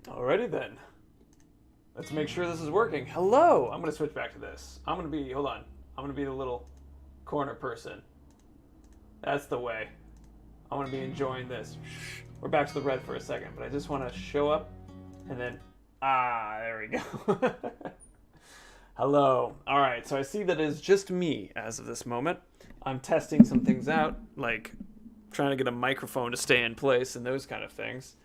Alrighty then. Let's make sure this is working. Hello! I'm gonna switch back to this. Hold on. I'm gonna be the little corner person. That's the way. I'm gonna be enjoying this. We're back to the red for a second, but I just wanna show up and then, there we go. Hello. Alright, so I see that it is just me as of this moment. I'm testing some things out, like trying to get a microphone to stay in place and those kind of things.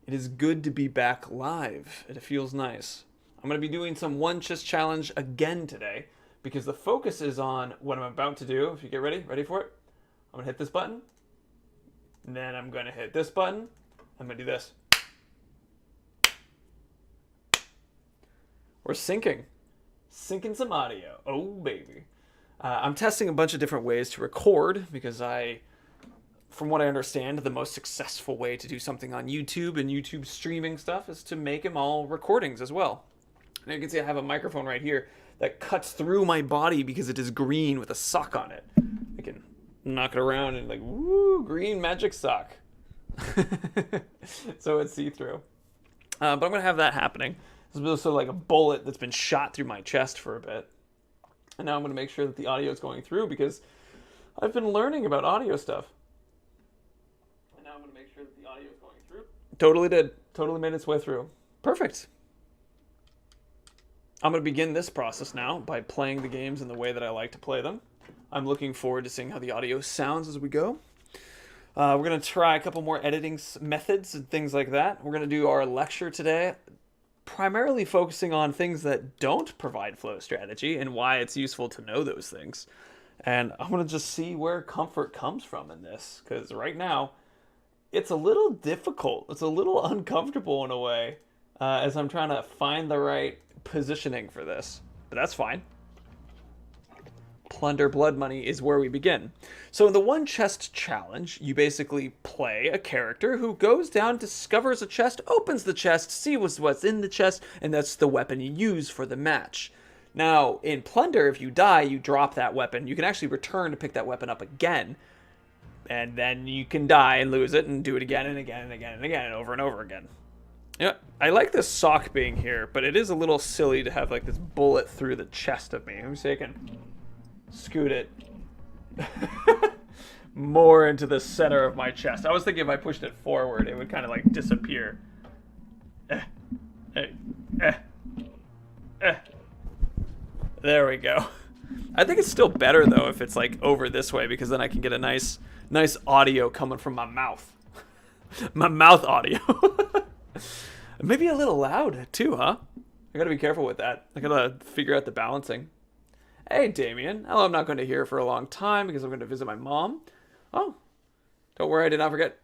It is good to be back live. It feels nice. I'm going to be doing some one chest challenge again today because the focus is on what I'm about to do. If you get ready for it. I'm going to hit this button. And then I'm going to hit this button. I'm going to do this. We're syncing some audio. Oh, baby. I'm testing a bunch of different ways to record because from what I understand, the most successful way to do something on YouTube and YouTube streaming stuff is to make them all recordings as well. Now you can see I have a microphone right here that cuts through my body because it is green with a sock on it. I can knock it around and like, woo, green magic sock. So it's see-through. But I'm going to have that happening. This is also like a bullet that's been shot through my chest for a bit. And now I'm going to make sure that the audio is going through because I've been learning about audio stuff. And now I'm going to make sure that the audio is going through. Totally did. Totally made its way through. Perfect. I'm going to begin this process now by playing the games in the way that I like to play them. I'm looking forward to seeing how the audio sounds as we go. We're going to try a couple more editing methods and things like that. We're going to do our lecture today, primarily focusing on things that don't provide flow strategy and why it's useful to know those things. And I'm going to just see where comfort comes from in this, because right now it's a little difficult. It's a little uncomfortable in a way as I'm trying to find the right positioning for this, but that's fine. Plunder Blood Money is where we begin. So in the one chest challenge, you basically play a character who goes down, discovers a chest, opens the chest, sees what's in the chest, and that's the weapon you use for the match. Now, in Plunder, if you die, you drop that weapon. You can actually return to pick that weapon up again, and then you can die and lose it and do it again and again and again and again and over again. Yeah, I like this sock being here, but it is a little silly to have like this bullet through the chest of me. Let me see if I can scoot it more into the center of my chest. I was thinking if I pushed it forward, it would kind of like disappear. There we go. I think it's still better though if it's like over this way because then I can get a nice audio coming from my mouth. My mouth audio. Maybe a little loud too, huh? I gotta be careful with that. I gotta figure out the balancing. Hey, Damien. Hello, I'm not going to hear for a long time because I'm going to visit my mom. Oh, don't worry, I did not forget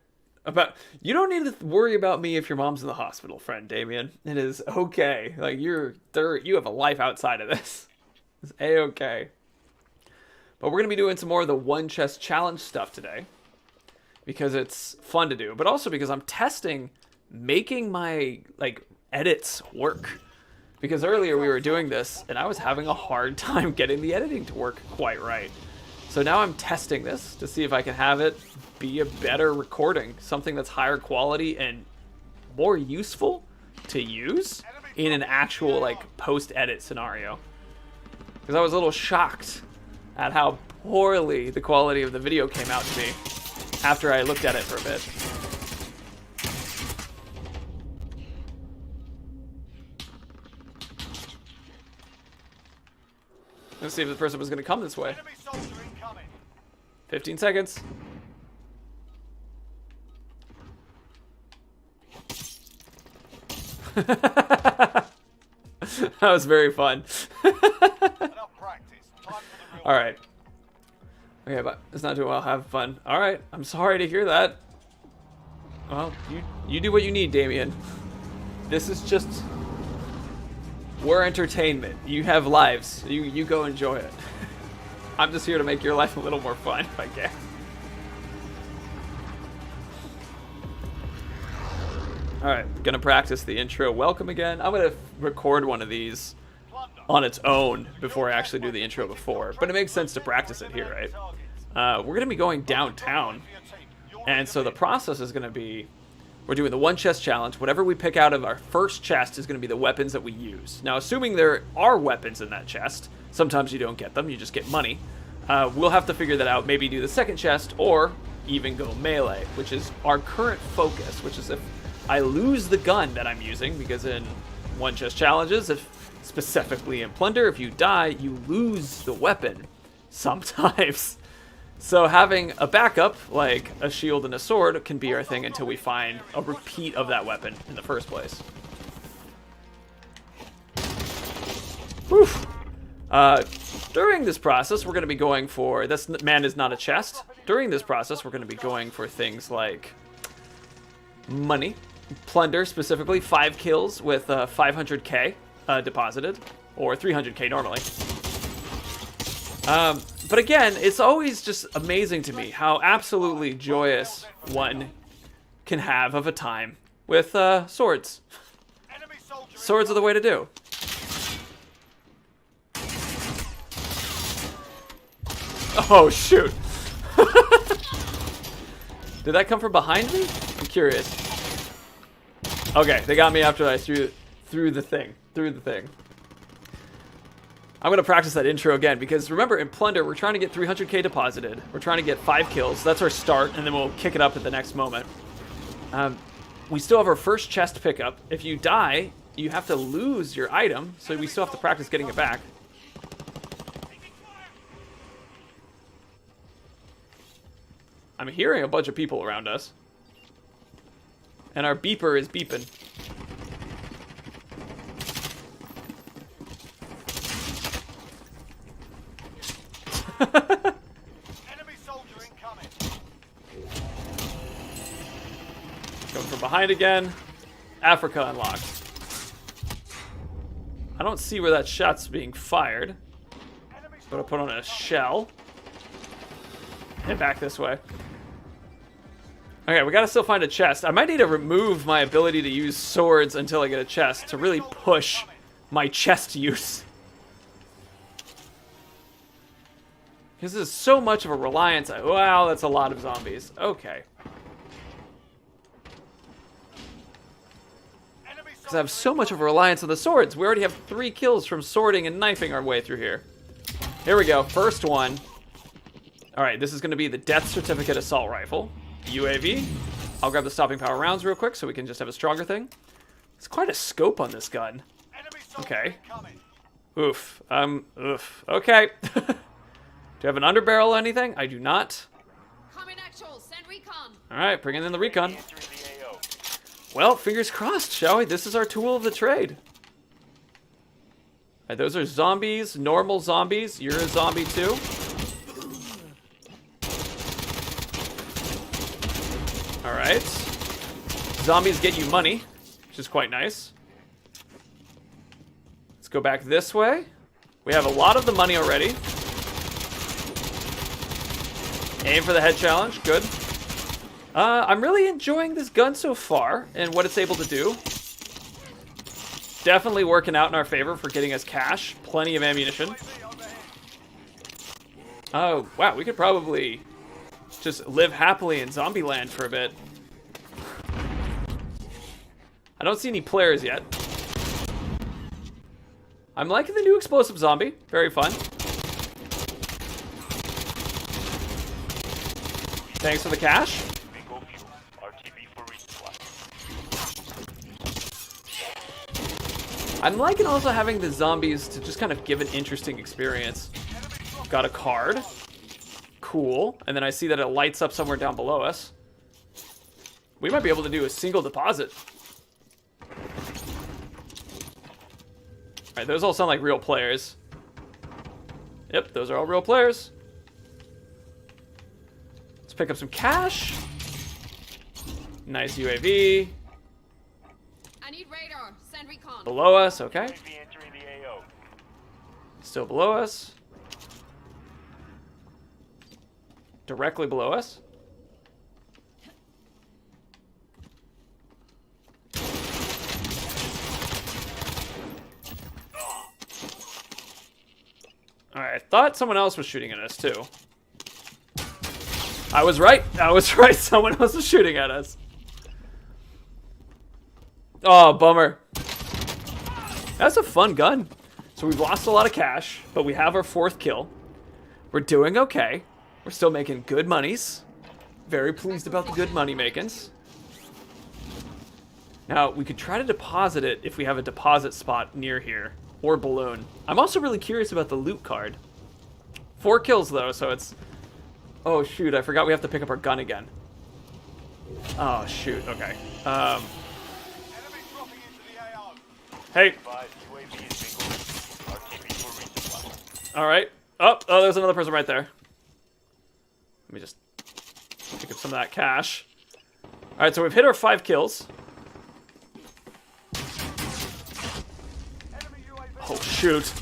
about... You don't need to worry about me if your mom's in the hospital, friend Damien. It is okay. Like, you have a life outside of this. It's A-okay. But we're going to be doing some more of the one chest challenge stuff today because it's fun to do, but also because I'm testing making my, like, edits work. Because earlier we were doing this, and I was having a hard time getting the editing to work quite right. So now I'm testing this to see if I can have it be a better recording. Something that's higher quality and more useful to use in an actual, like, post-edit scenario. Because I was a little shocked at how poorly the quality of the video came out to me after I looked at it for a bit. Let's see if the person was going to come this way. 15 seconds. That was very fun. Alright. Okay, but it's not doing well. Have fun. Alright, I'm sorry to hear that. Well, you do what you need, Damien. This is just... We're entertainment. You have lives. You go enjoy it. I'm just here to make your life a little more fun if I can. Alright, gonna practice the intro. Welcome again. I'm gonna record one of these on its own before I actually do the intro before. But it makes sense to practice it here, right? We're gonna be going downtown. And so the process is gonna be We're doing the one chest challenge. Whatever we pick out of our first chest is going to be the weapons that we use. Now, assuming there are weapons in that chest, sometimes you don't get them, you just get money. We'll have to figure that out, maybe do the second chest, or even go melee, which is our current focus, which is if I lose the gun that I'm using, because in one chest challenges, if specifically in Plunder, if you die, you lose the weapon sometimes. So having a backup, like a shield and a sword, can be our thing until we find a repeat of that weapon in the first place. Whew. During this process, we're going to be going for... This man is not a chest. During this process, we're going to be going for things like money. Plunder, specifically, 5 kills with 500k deposited, or 300k normally. But again, it's always just amazing to me how absolutely joyous one can have of a time with swords. Swords are the way to do. Oh, shoot. Did that come from behind me? I'm curious. Okay, they got me after I threw the thing. I'm going to practice that intro again, because remember, in Plunder, we're trying to get 300k deposited. We're trying to get 5 kills. That's our start, and then we'll kick it up at the next moment. We still have our first chest pickup. If you die, you have to lose your item, so we still have to practice getting it back. I'm hearing a bunch of people around us. And our beeper is beeping. Enemy soldier incoming. Going from behind again. Africa unlocked. I don't see where that shot's being fired. But I'll put on a shell. Head back this way. Okay, we gotta still find a chest. I might need to remove my ability to use swords until I get a chest to really push my chest use. Because this is so much of a reliance. Wow, that's a lot of zombies. Okay. Because I have so much of a reliance on the swords. We already have 3 kills from swording and knifing our way through here. Here we go, first one. Alright, this is going to be the Death Certificate Assault Rifle. UAV. I'll grab the stopping power rounds real quick so we can just have a stronger thing. It's quite a scope on this gun. Okay. Oof. Oof. Okay. Do you have an underbarrel or anything? I do not. Alright, bringing in the recon. Well, fingers crossed, shall we? This is our tool of the trade. Alright, those are zombies, normal zombies. You're a zombie too. Alright. Zombies get you money, which is quite nice. Let's go back this way. We have a lot of the money already. Aim for the head challenge. Good. I'm really enjoying this gun so far and what it's able to do. Definitely working out in our favor for getting us cash. Plenty of ammunition. Oh, wow. We could probably just live happily in zombie land for a bit. I don't see any players yet. I'm liking the new explosive zombie. Very fun. Thanks for the cash. I'm liking also having the zombies to just kind of give an interesting experience. Got a card. Cool. And then I see that it lights up somewhere down below us. We might be able to do a single deposit. Alright, those all sound like real players. Yep, those are all real players. Let's pick up some cash. Nice UAV. I need radar. Send recon. Below us, okay. Still below us. Directly below us. Alright, I thought someone else was shooting at us too. I was right. I was right. Someone else was shooting at us. Oh, bummer. That's a fun gun. So we've lost a lot of cash, but we have our 4th kill. We're doing okay. We're still making good monies. Very pleased about the good money makings. Now, we could try to deposit it if we have a deposit spot near here. Or balloon. I'm also really curious about the loot card. 4 kills, though, so it's... Oh, shoot, I forgot we have to pick up our gun again. Oh, shoot, okay. Enemy dropping into the AO. Hey. Alright. Oh, there's another person right there. Let me just pick up some of that cash. Alright, so we've hit our 5 kills. Oh, shoot.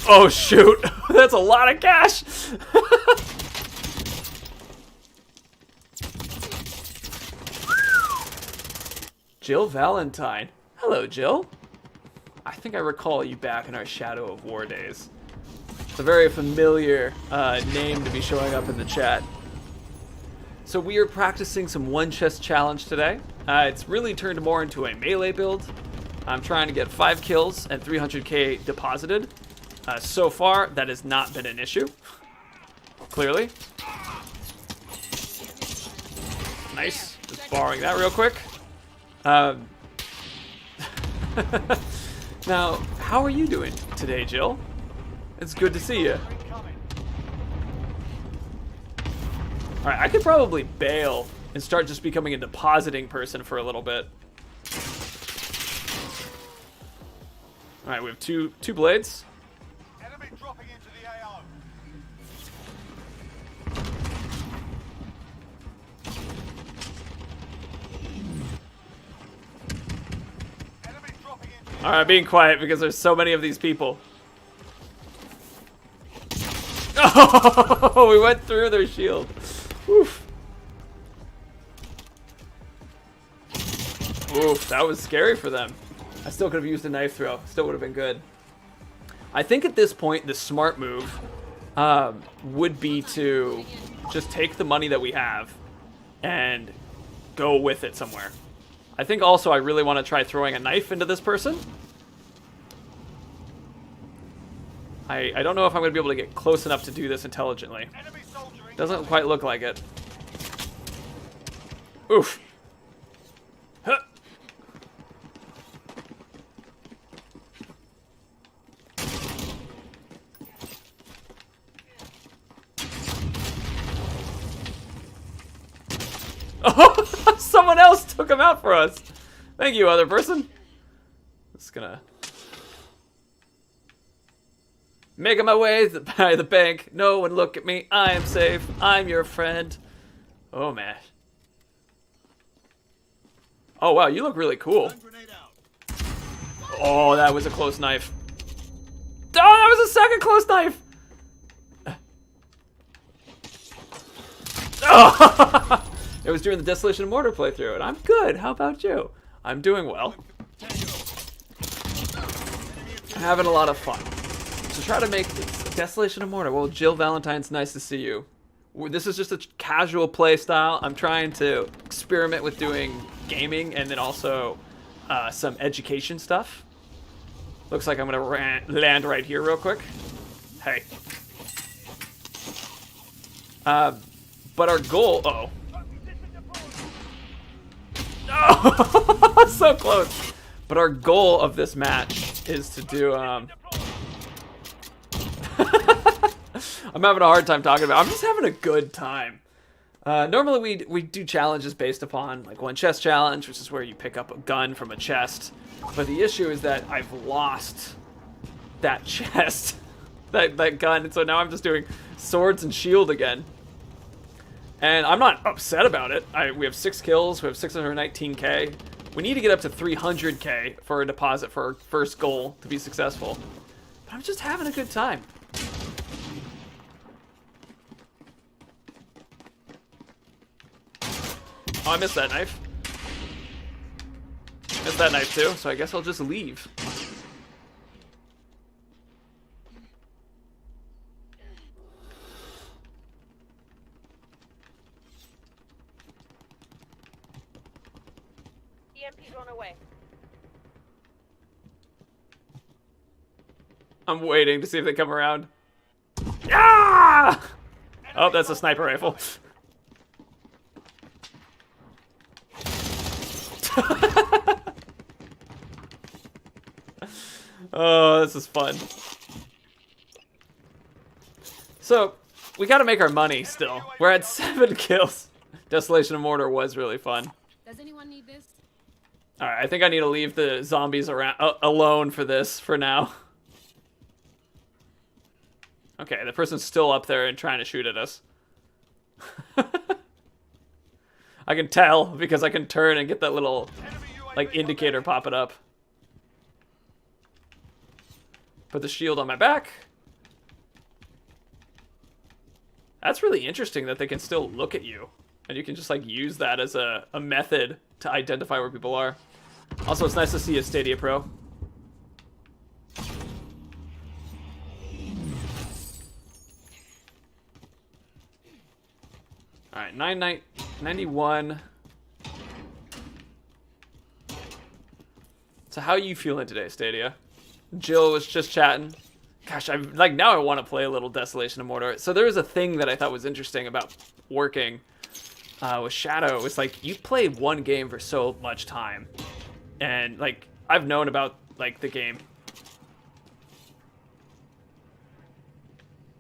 Oh, shoot. That's a lot of cash. Jill Valentine. Hello, Jill. I think I recall you back in our Shadow of War days. It's a very familiar name to be showing up in the chat. So we are practicing some one chest challenge today. It's really turned more into a melee build. I'm trying to get 5 kills and 300k deposited. So far, that has not been an issue. Clearly. Nice. Just borrowing that real quick. Now, how are you doing today, Jill? It's good to see you. Alright, I could probably bail and start just becoming a depositing person for a little bit. Alright, we have two blades. Enemy dropping into the AO. Enemy dropping into the Alright, being quiet because there's so many of these people. Oh, we went through their shield. Oof. Oof, that was scary for them. I still could have used a knife throw. Still would have been good. I think at this point, the smart move would be to just take the money that we have and go with it somewhere. I think also I really want to try throwing a knife into this person. I don't know if I'm going to be able to get close enough to do this intelligently. enemy soldier incoming. Doesn't quite look like it. Oof. Huh. Oh, someone else took him out for us. Thank you, other person. Just gonna making my way by the bank. No one look at me. I am safe. I'm your friend. Oh man. Oh wow, you look really cool. Oh, that was a close knife. Oh, that was a second close knife. Oh. It was during the Desolation and Mortar playthrough, and I'm good. How about you? I'm doing well. I'm having a lot of fun. So try to make this Desolation and Mortar. Well, Jill Valentine's nice to see you. This is just a casual play style. I'm trying to experiment with doing gaming and then also some education stuff. Looks like I'm gonna land right here real quick. Hey. But our goal, uh-oh. Oh, so close. But our goal of this match is to do, I'm having a hard time talking about it. I'm just having a good time. Normally we do challenges based upon like one chest challenge, which is where you pick up a gun from a chest. But the issue is that I've lost that chest, that gun, and so now I'm just doing swords and shield again. And I'm not upset about it. We have 6 kills, we have 619k. We need to get up to 300k for a deposit for our first goal to be successful. But I'm just having a good time. Oh, I missed that knife. Missed that knife too, so I guess I'll just leave. EMP drone away. I'm waiting to see if they come around. Yeah! Oh, that's a sniper rifle. Oh, this is fun. So, we gotta make our money still. We're at 7 kills. Desolation of Mortar was really fun. Does anyone need this? Alright, I think I need to leave the zombies around alone for this, for now. Okay, the person's still up there and trying to shoot at us. I can tell because I can turn and get that little, like, indicator popping up. Put the shield on my back. That's really interesting that they can still look at you. And you can just, like, use that as a method to identify where people are. Also, it's nice to see a Stadia Pro. Alright, 91. So how are you feeling today, Stadia? Jill was just chatting. Gosh, I'm like, now I want to play a little Desolation of Mordor. So there was a thing that I thought was interesting about working with Shadow. It was like, you play one game for so much time. And like, I've known about like the game.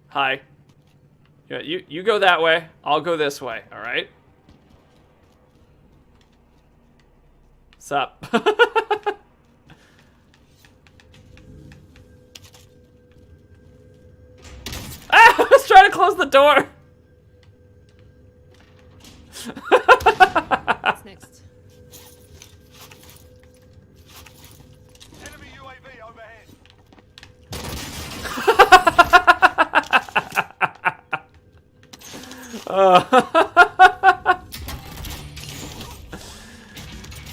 Hi. Yeah, you go that way. I'll go this way. All right. Sup? Ah, I was trying to close the door. What's next? Enemy UAV overhead.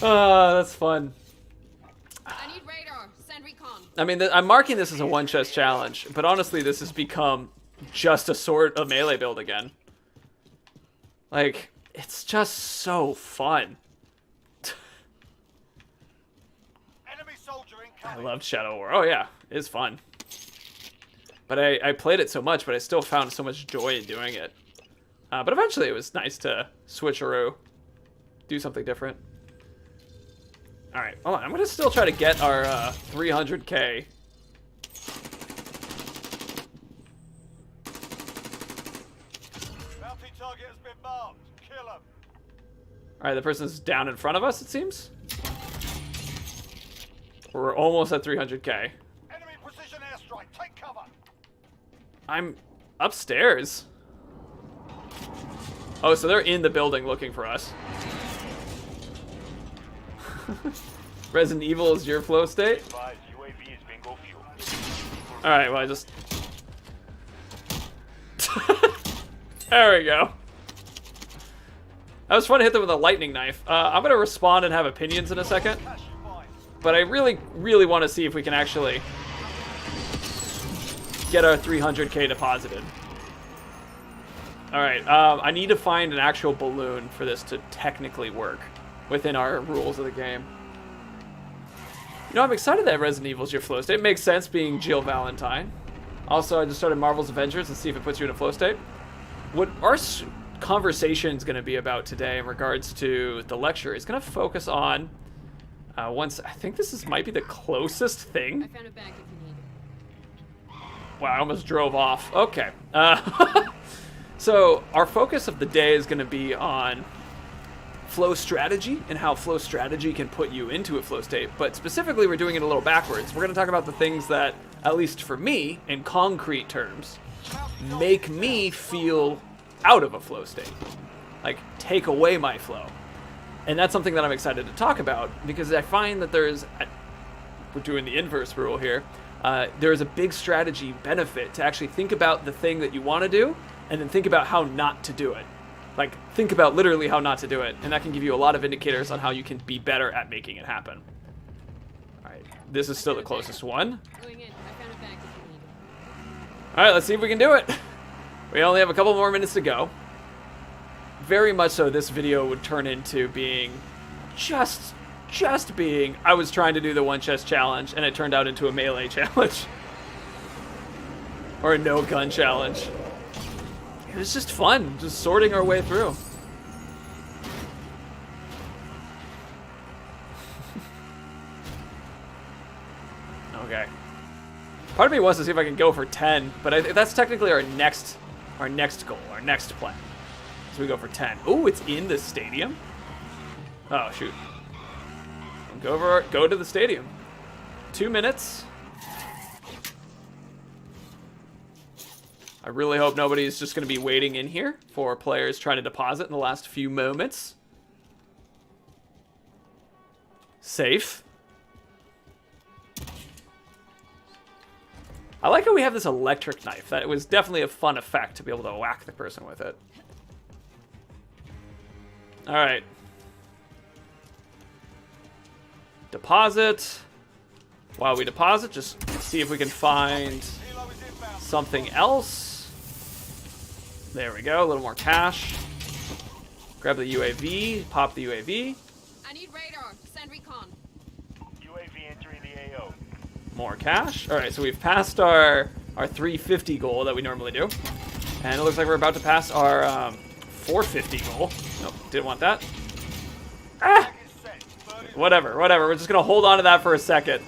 That's fun. I need radar. Send recon. I mean, I'm marking this as a one chest challenge, but honestly, this has become just a sort of melee build again. Like, it's just so fun. Enemy soldier I incoming. loved Shadow War. Oh yeah, it's fun. But I played it so much, but I still found so much joy in doing it. But eventually it was nice to switcheroo. Do something different. Alright, hold on. I'm going to still try to get our 300k. Bounty target has been marked. Kill him. Alright, the person's down in front of us, it seems. We're almost at 300k. Enemy precision airstrike. Take cover. I'm upstairs. Oh, so they're in the building looking for us. Resident Evil is your flow state? Alright, well I just... There we go. That was fun to hit them with a lightning knife. I'm gonna respond and have opinions in a second. But I really, really want to see if we can actually get our 300k deposited. Alright, I need to find an actual balloon for this to technically work within our rules of the game. You know, I'm excited that Resident Evil is your flow state. It makes sense being Jill Valentine. Also, I just started Marvel's Avengers and see if it puts you in a flow state. What our conversation is going to be about today in regards to the lecture is going to focus on I think this might be the closest thing. I found a bag if you need it. Wow, I almost drove off. Okay. So our focus of the day is going to be on flow strategy and how flow strategy can put you into a flow state. But specifically, we're doing it a little backwards. We're going to talk about the things that, at least for me, in concrete terms, make me feel out of a flow state. Like, take away my flow. And that's something that I'm excited to talk about because I find that we're doing the inverse rule here, there's a big strategy benefit to actually think about the thing that you want to do and then think about how not to do it. Like, think about literally how not to do it, and that can give you a lot of indicators on how you can be better at making it happen. Alright, this is still the closest one. Going in. I found a bag if you need it. Alright, let's see if we can do it. We only have a couple more minutes to go. Very much so, this video would turn into being just being, I was trying to do the one chest challenge, and it turned out into a melee challenge. Or a no gun challenge. It was just fun, just sorting our way through. Okay. Part of me wants to see if I can go for 10, but that's technically our next goal, our next plan. So we go for 10. Ooh, it's in the stadium. Oh shoot. Go to the stadium. 2 minutes. I really hope nobody's just going to be waiting in here for players trying to deposit in the last few moments. Safe. I like how we have this electric knife. That it was definitely a fun effect to be able to whack the person with it. All right. Deposit. While we deposit, just see if we can find something else. There we go, a little more cash. Grab the UAV, pop the UAV. I need radar. Send recon. UAV entering the AO. More cash. All right, so we've passed our 350 goal that we normally do. And it looks like we're about to pass our 450 goal. Nope, didn't want that. Ah! Whatever. We're just gonna hold on to that for a second.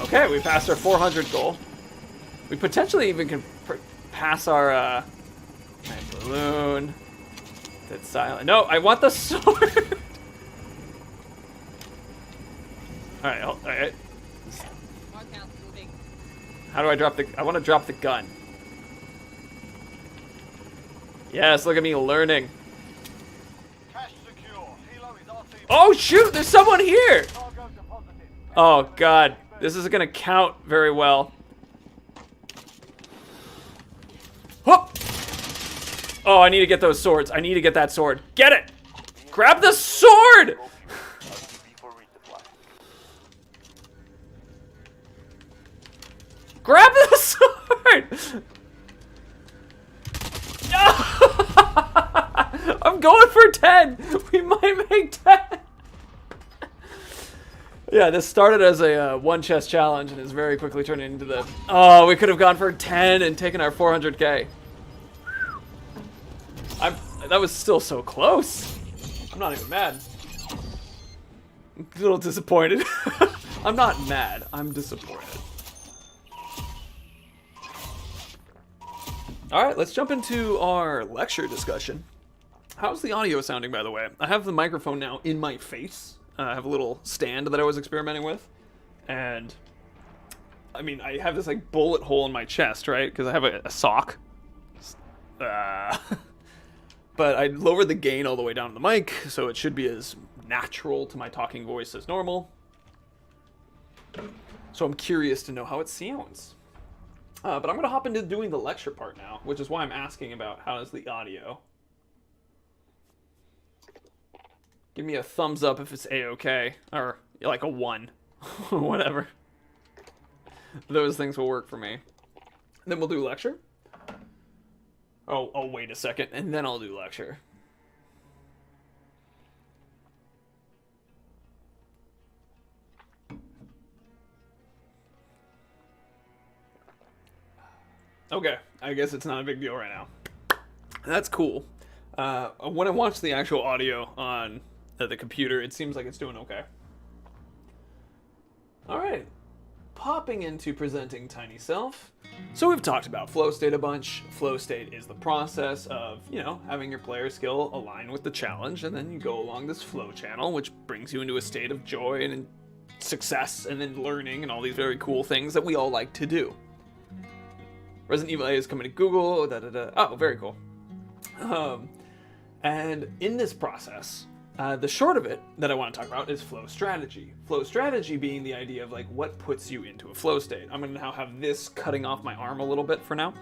Okay, we passed our 400 goal. We potentially even can pass our balloon. That's silent. No, I want the sword. All right. Mark out. Moving. How do I drop the? I want to drop the gun. Yes, look at me learning. Cash secure. Helo is RT. Oh shoot! There's someone here. Cargo deposited. Oh god, this isn't gonna count very well. Whoop! Oh, I need to get those swords. I need to get that sword. Get it! Grab the sword! Grab the sword! I'm going for 10! We might make 10! Yeah, this started as a one chest challenge and is very quickly turning into the... Oh, we could have gone for 10 and taken our 400k. That was still so close. I'm not even mad. I'm a little disappointed. I'm not mad. I'm disappointed. Alright, let's jump into our lecture discussion. How's the audio sounding, by the way? I have the microphone now in my face. I have a little stand that I was experimenting with. And, I mean, I have this, like, bullet hole in my chest, right? Because I have a sock. But I lowered the gain all the way down to the mic, so it should be as natural to my talking voice as normal. So I'm curious to know how it sounds. But I'm going to hop into doing the lecture part now, which is why I'm asking about how is the audio. Give me a thumbs up if it's A-okay, or like a 1, whatever. Those things will work for me. Then we'll do lecture. Oh, wait a second, and then I'll do lecture. Okay, I guess it's not a big deal right now. That's cool. When I watch the actual audio on the computer, it seems like it's doing okay. Alright, popping into presenting Tiny Self. So we've talked about flow state a bunch. Flow state is the process of, having your player skill align with the challenge, and then you go along this flow channel, which brings you into a state of joy and success, and then learning, and all these very cool things that we all like to do. Resident Evil 8 is coming to Google, Oh, very cool. And in this process, the short of it that I want to talk about is flow strategy. Flow strategy being the idea of like what puts you into a flow state. I'm going to now have this cutting off my arm a little bit for now.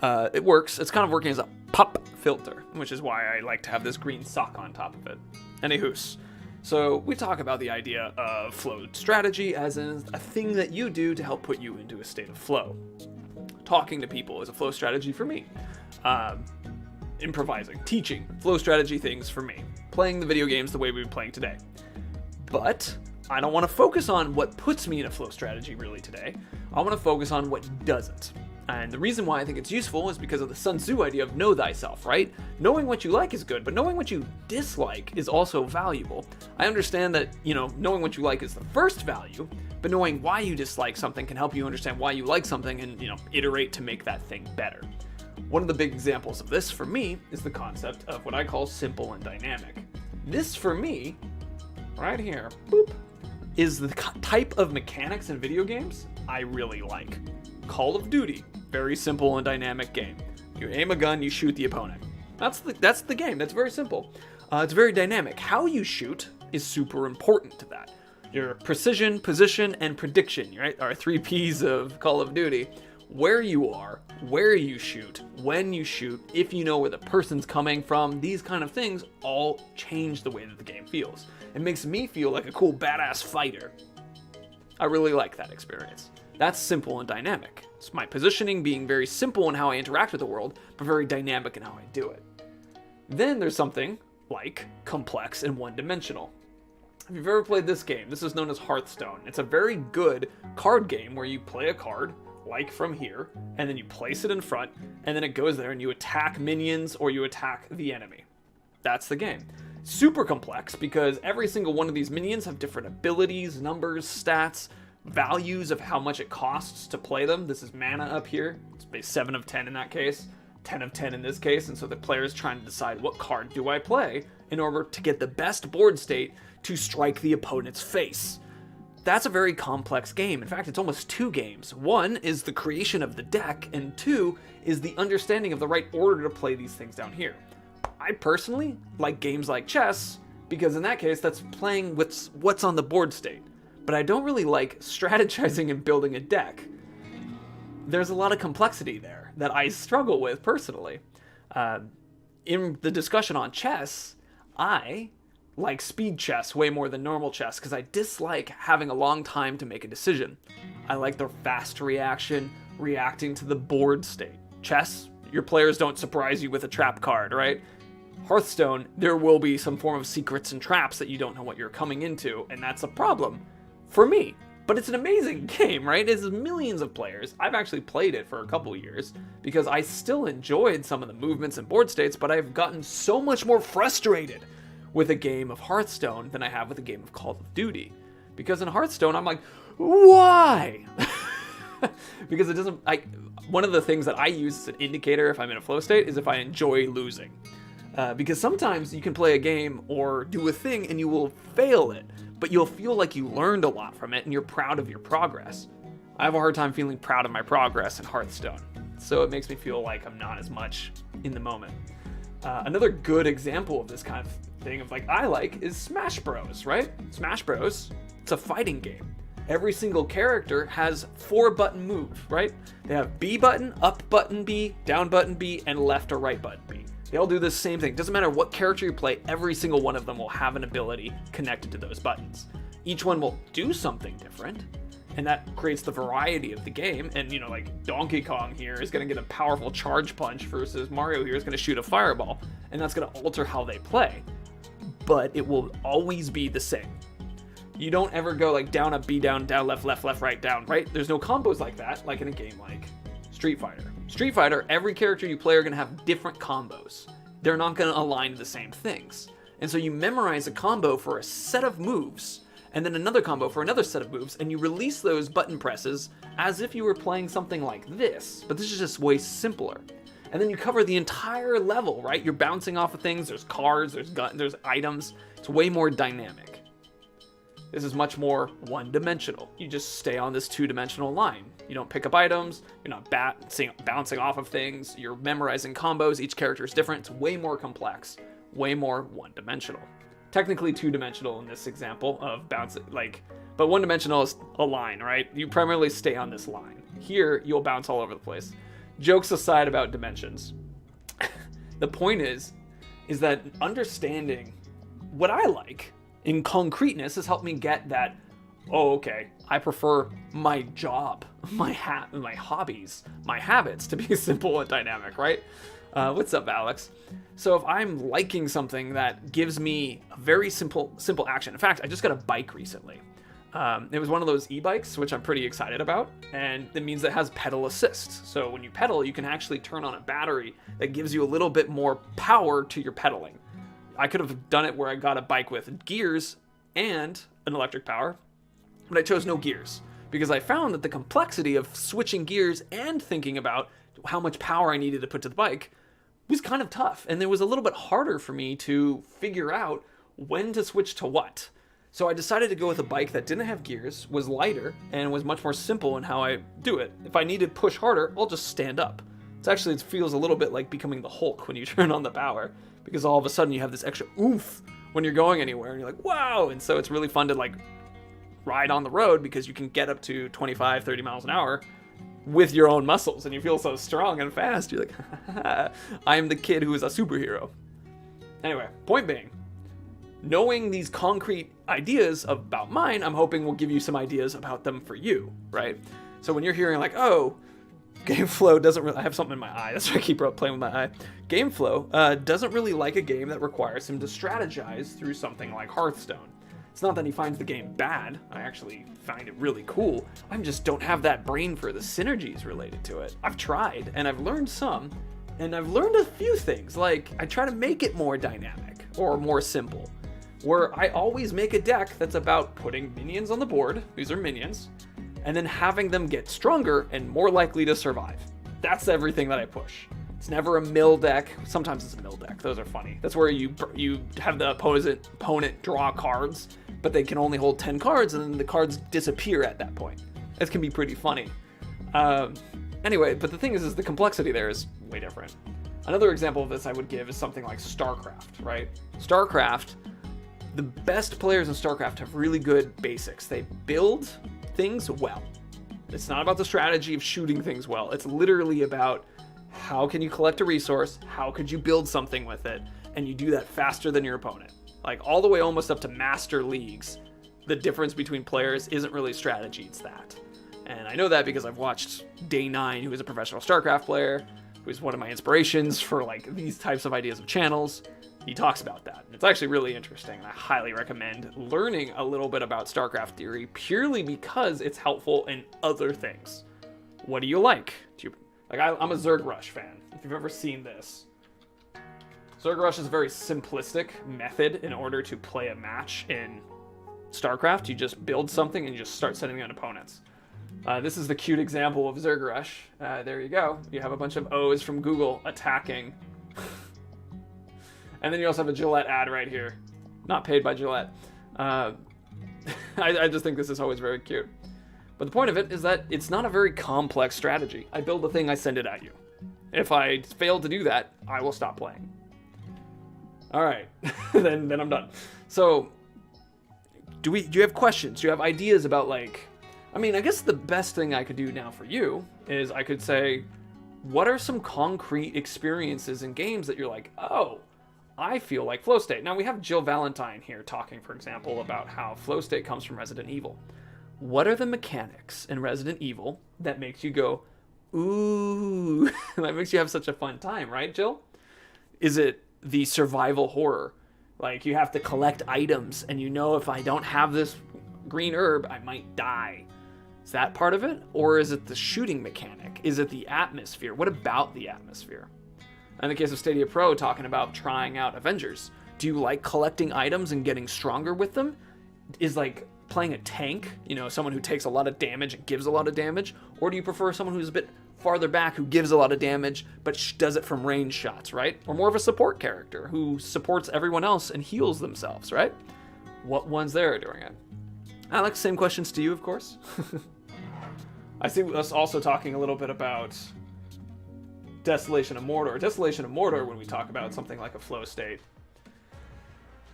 It works. It's kind of working as a pop filter, which is why I like to have this green sock on top of it. Anywhoos. So we talk about the idea of flow strategy as in a thing that you do to help put you into a state of flow. Talking to people is a flow strategy for me. Improvising, teaching, flow strategy things for me. Playing the video games the way we've been playing today. But I don't want to focus on what puts me in a flow strategy really today. I want to focus on what doesn't. And the reason why I think it's useful is because of the Sun Tzu idea of know thyself, right? Knowing what you like is good, but knowing what you dislike is also valuable. I understand that, knowing what you like is the first value, but knowing why you dislike something can help you understand why you like something and, iterate to make that thing better. One of the big examples of this for me is the concept of what I call simple and dynamic. This for me, right here, boop, is the type of mechanics in video games I really like. Call of Duty, very simple and dynamic game. You aim a gun, you shoot the opponent. That's the game. That's very simple. It's very dynamic. How you shoot is super important to that. Your precision, position, and prediction, right, are 3 P's of Call of Duty. Where you are, where you shoot, when you shoot, if you know where the person's coming from, these kind of things all change the way that the game feels. It makes me feel like a cool badass fighter. I really like that experience. That's simple and dynamic. It's my positioning being very simple in how I interact with the world, but very dynamic in how I do it. Then there's something like complex and one-dimensional. If you've ever played this game, this is known as Hearthstone. It's a very good card game where you play a card, like from here, and then you place it in front, and then it goes there and you attack minions or you attack the enemy. That's the game. Super complex because every single one of these minions have different abilities, numbers, stats, values of how much it costs to play them. This is mana up here. It's 7 of 10 in that case, 10 of 10 in this case, and so the player is trying to decide what card do I play in order to get the best board state to strike the opponent's face. That's a very complex game. In fact, it's almost 2 games. 1 is the creation of the deck, and 2 is the understanding of the right order to play these things down here. I personally like games like chess because in that case, that's playing with what's on the board state. But I don't really like strategizing and building a deck. There's a lot of complexity there that I struggle with personally. In the discussion on chess, I like speed chess way more than normal chess because I dislike having a long time to make a decision. I like the fast reaction, reacting to the board state. Chess, your players don't surprise you with a trap card, right? Hearthstone, there will be some form of secrets and traps that you don't know what you're coming into, and that's a problem. For me. But it's an amazing game, right? It's millions of players. I've actually played it for a couple years because I still enjoyed some of the movements and board states, but I've gotten so much more frustrated with a game of Hearthstone than I have with a game of Call of Duty. Because in Hearthstone, I'm like, why? Because it doesn't, one of the things that I use as an indicator if I'm in a flow state is if I enjoy losing. Because sometimes you can play a game or do a thing and you will fail it, but you'll feel like you learned a lot from it and you're proud of your progress. I have a hard time feeling proud of my progress in Hearthstone, so it makes me feel like I'm not as much in the moment. Another good example of this kind of thing I like is Smash Bros, right? Smash Bros, it's a fighting game. Every single character has 4 button moves, right? They have B button, up button B, down button B, and left or right button B. They all do the same thing. Doesn't matter what character you play, every single one of them will have an ability connected to those buttons. Each one will do something different, and that creates the variety of the game. And, Donkey Kong here is going to get a powerful charge punch versus Mario here is going to shoot a fireball, and that's going to alter how they play. But it will always be the same. You don't ever go down up, B down, down, left, left, left, right, down, right? There's no combos like that, like in a game like Street Fighter. Street Fighter, every character you play are going to have different combos. They're not going to align to the same things. And so you memorize a combo for a set of moves, and then another combo for another set of moves, and you release those button presses as if you were playing something like this. But this is just way simpler. And then you cover the entire level, right? You're bouncing off of things, there's cards, there's guns, there's items. It's way more dynamic. This is much more one-dimensional. You just stay on this 2-dimensional line. You don't pick up items, you're not bouncing off of things, you're memorizing combos, each character is different. It's way more complex, way more one-dimensional. Technically 2-dimensional in this example of bouncing, but 1-dimensional is a line, right? You primarily stay on this line. Here, you'll bounce all over the place. Jokes aside about dimensions, the point is that understanding what I like in concreteness has helped me get that, I prefer my job, my hobbies, my habits to be simple and dynamic, right? What's up, Alex? So if I'm liking something that gives me a very simple action. In fact, I just got a bike recently. It was one of those e-bikes, which I'm pretty excited about, and it means it has pedal assist. So when you pedal, you can actually turn on a battery that gives you a little bit more power to your pedaling. I could have done it where I got a bike with gears and an electric power, but I chose no gears because I found that the complexity of switching gears and thinking about how much power I needed to put to the bike was kind of tough, and it was a little bit harder for me to figure out when to switch to what. So I decided to go with a bike that didn't have gears, was lighter, and was much more simple in how I do it. If I need to push harder, I'll just stand up. It feels a little bit like becoming the Hulk when you turn on the power, because all of a sudden you have this extra oomph when you're going anywhere, and you're like, wow! And so it's really fun to like ride on the road because you can get up to 25, 30 miles an hour with your own muscles, and you feel so strong and fast. You're like, I am the kid who is a superhero. Anyway, point being, knowing these concrete ideas about mine, I'm hoping will give you some ideas about them for you, right? So when you're hearing like, oh, game flow doesn't really, I have something in my eye, that's why I keep playing with my eye. Game flow doesn't really like a game that requires him to strategize through something like Hearthstone. It's not that he finds the game bad, I actually find it really cool. I just don't have that brain for the synergies related to it. I've tried, and I've learned some, and I've learned a few things, like I try to make it more dynamic, or more simple, where I always make a deck that's about putting minions on the board, these are minions, and then having them get stronger and more likely to survive. That's everything that I push. It's never a mill deck. Sometimes it's a mill deck. Those are funny. That's where you have the opponent draw cards, but they can only hold 10 cards, and then the cards disappear at that point. This can be pretty funny. Anyway, but the thing is the complexity there is way different. Another example of this I would give is something like StarCraft, right? StarCraft, the best players in StarCraft have really good basics. They build things well. It's not about the strategy of shooting things well. It's literally about how can you collect a resource, how could you build something with it, and you do that faster than your opponent. Like all the way almost up to master leagues, the difference between players isn't really strategy, it's that. And I know that because I've watched Day9, who is a professional StarCraft player, who's one of my inspirations for like these types of ideas of channels. He talks about that. It's actually really interesting, and I highly recommend learning a little bit about StarCraft theory purely because it's helpful in other things. What do you like? I'm a Zerg Rush fan, if you've ever seen this. Zerg Rush is a very simplistic method in order to play a match in StarCraft. You just build something and you just start sending out opponents. This is the cute example of Zerg Rush. There you go. You have a bunch of O's from Google attacking. And then you also have a Gillette ad right here. Not paid by Gillette. I just think this is always very cute. But the point of it is that it's not a very complex strategy. I build the thing, I send it at you. If I fail to do that, I will stop playing. Alright, then I'm done. So, do you have questions? Do you have ideas about like... I mean, I guess the best thing I could do now for you is I could say, what are some concrete experiences in games that you're like, oh, I feel like flow state. Now we have Jill Valentine here talking, for example, about how flow state comes from Resident Evil. What are the mechanics in Resident Evil that makes you go, ooh, that makes you have such a fun time, right, Jill? Is it the survival horror? Like you have to collect items and you know if I don't have this green herb, I might die. Is that part of it? Or is it the shooting mechanic? Is it the atmosphere? What about the atmosphere? In the case of Stadia Pro, talking about trying out Avengers. Do you like collecting items and getting stronger with them? Is like playing a tank, someone who takes a lot of damage and gives a lot of damage? Or do you prefer someone who's a bit farther back who gives a lot of damage but does it from range shots, right? Or more of a support character who supports everyone else and heals themselves, right? What ones there are doing it? Alex, same questions to you, of course. I see us also talking a little bit about Desolation of Mordor. Desolation of Mordor, when we talk about something like a flow state,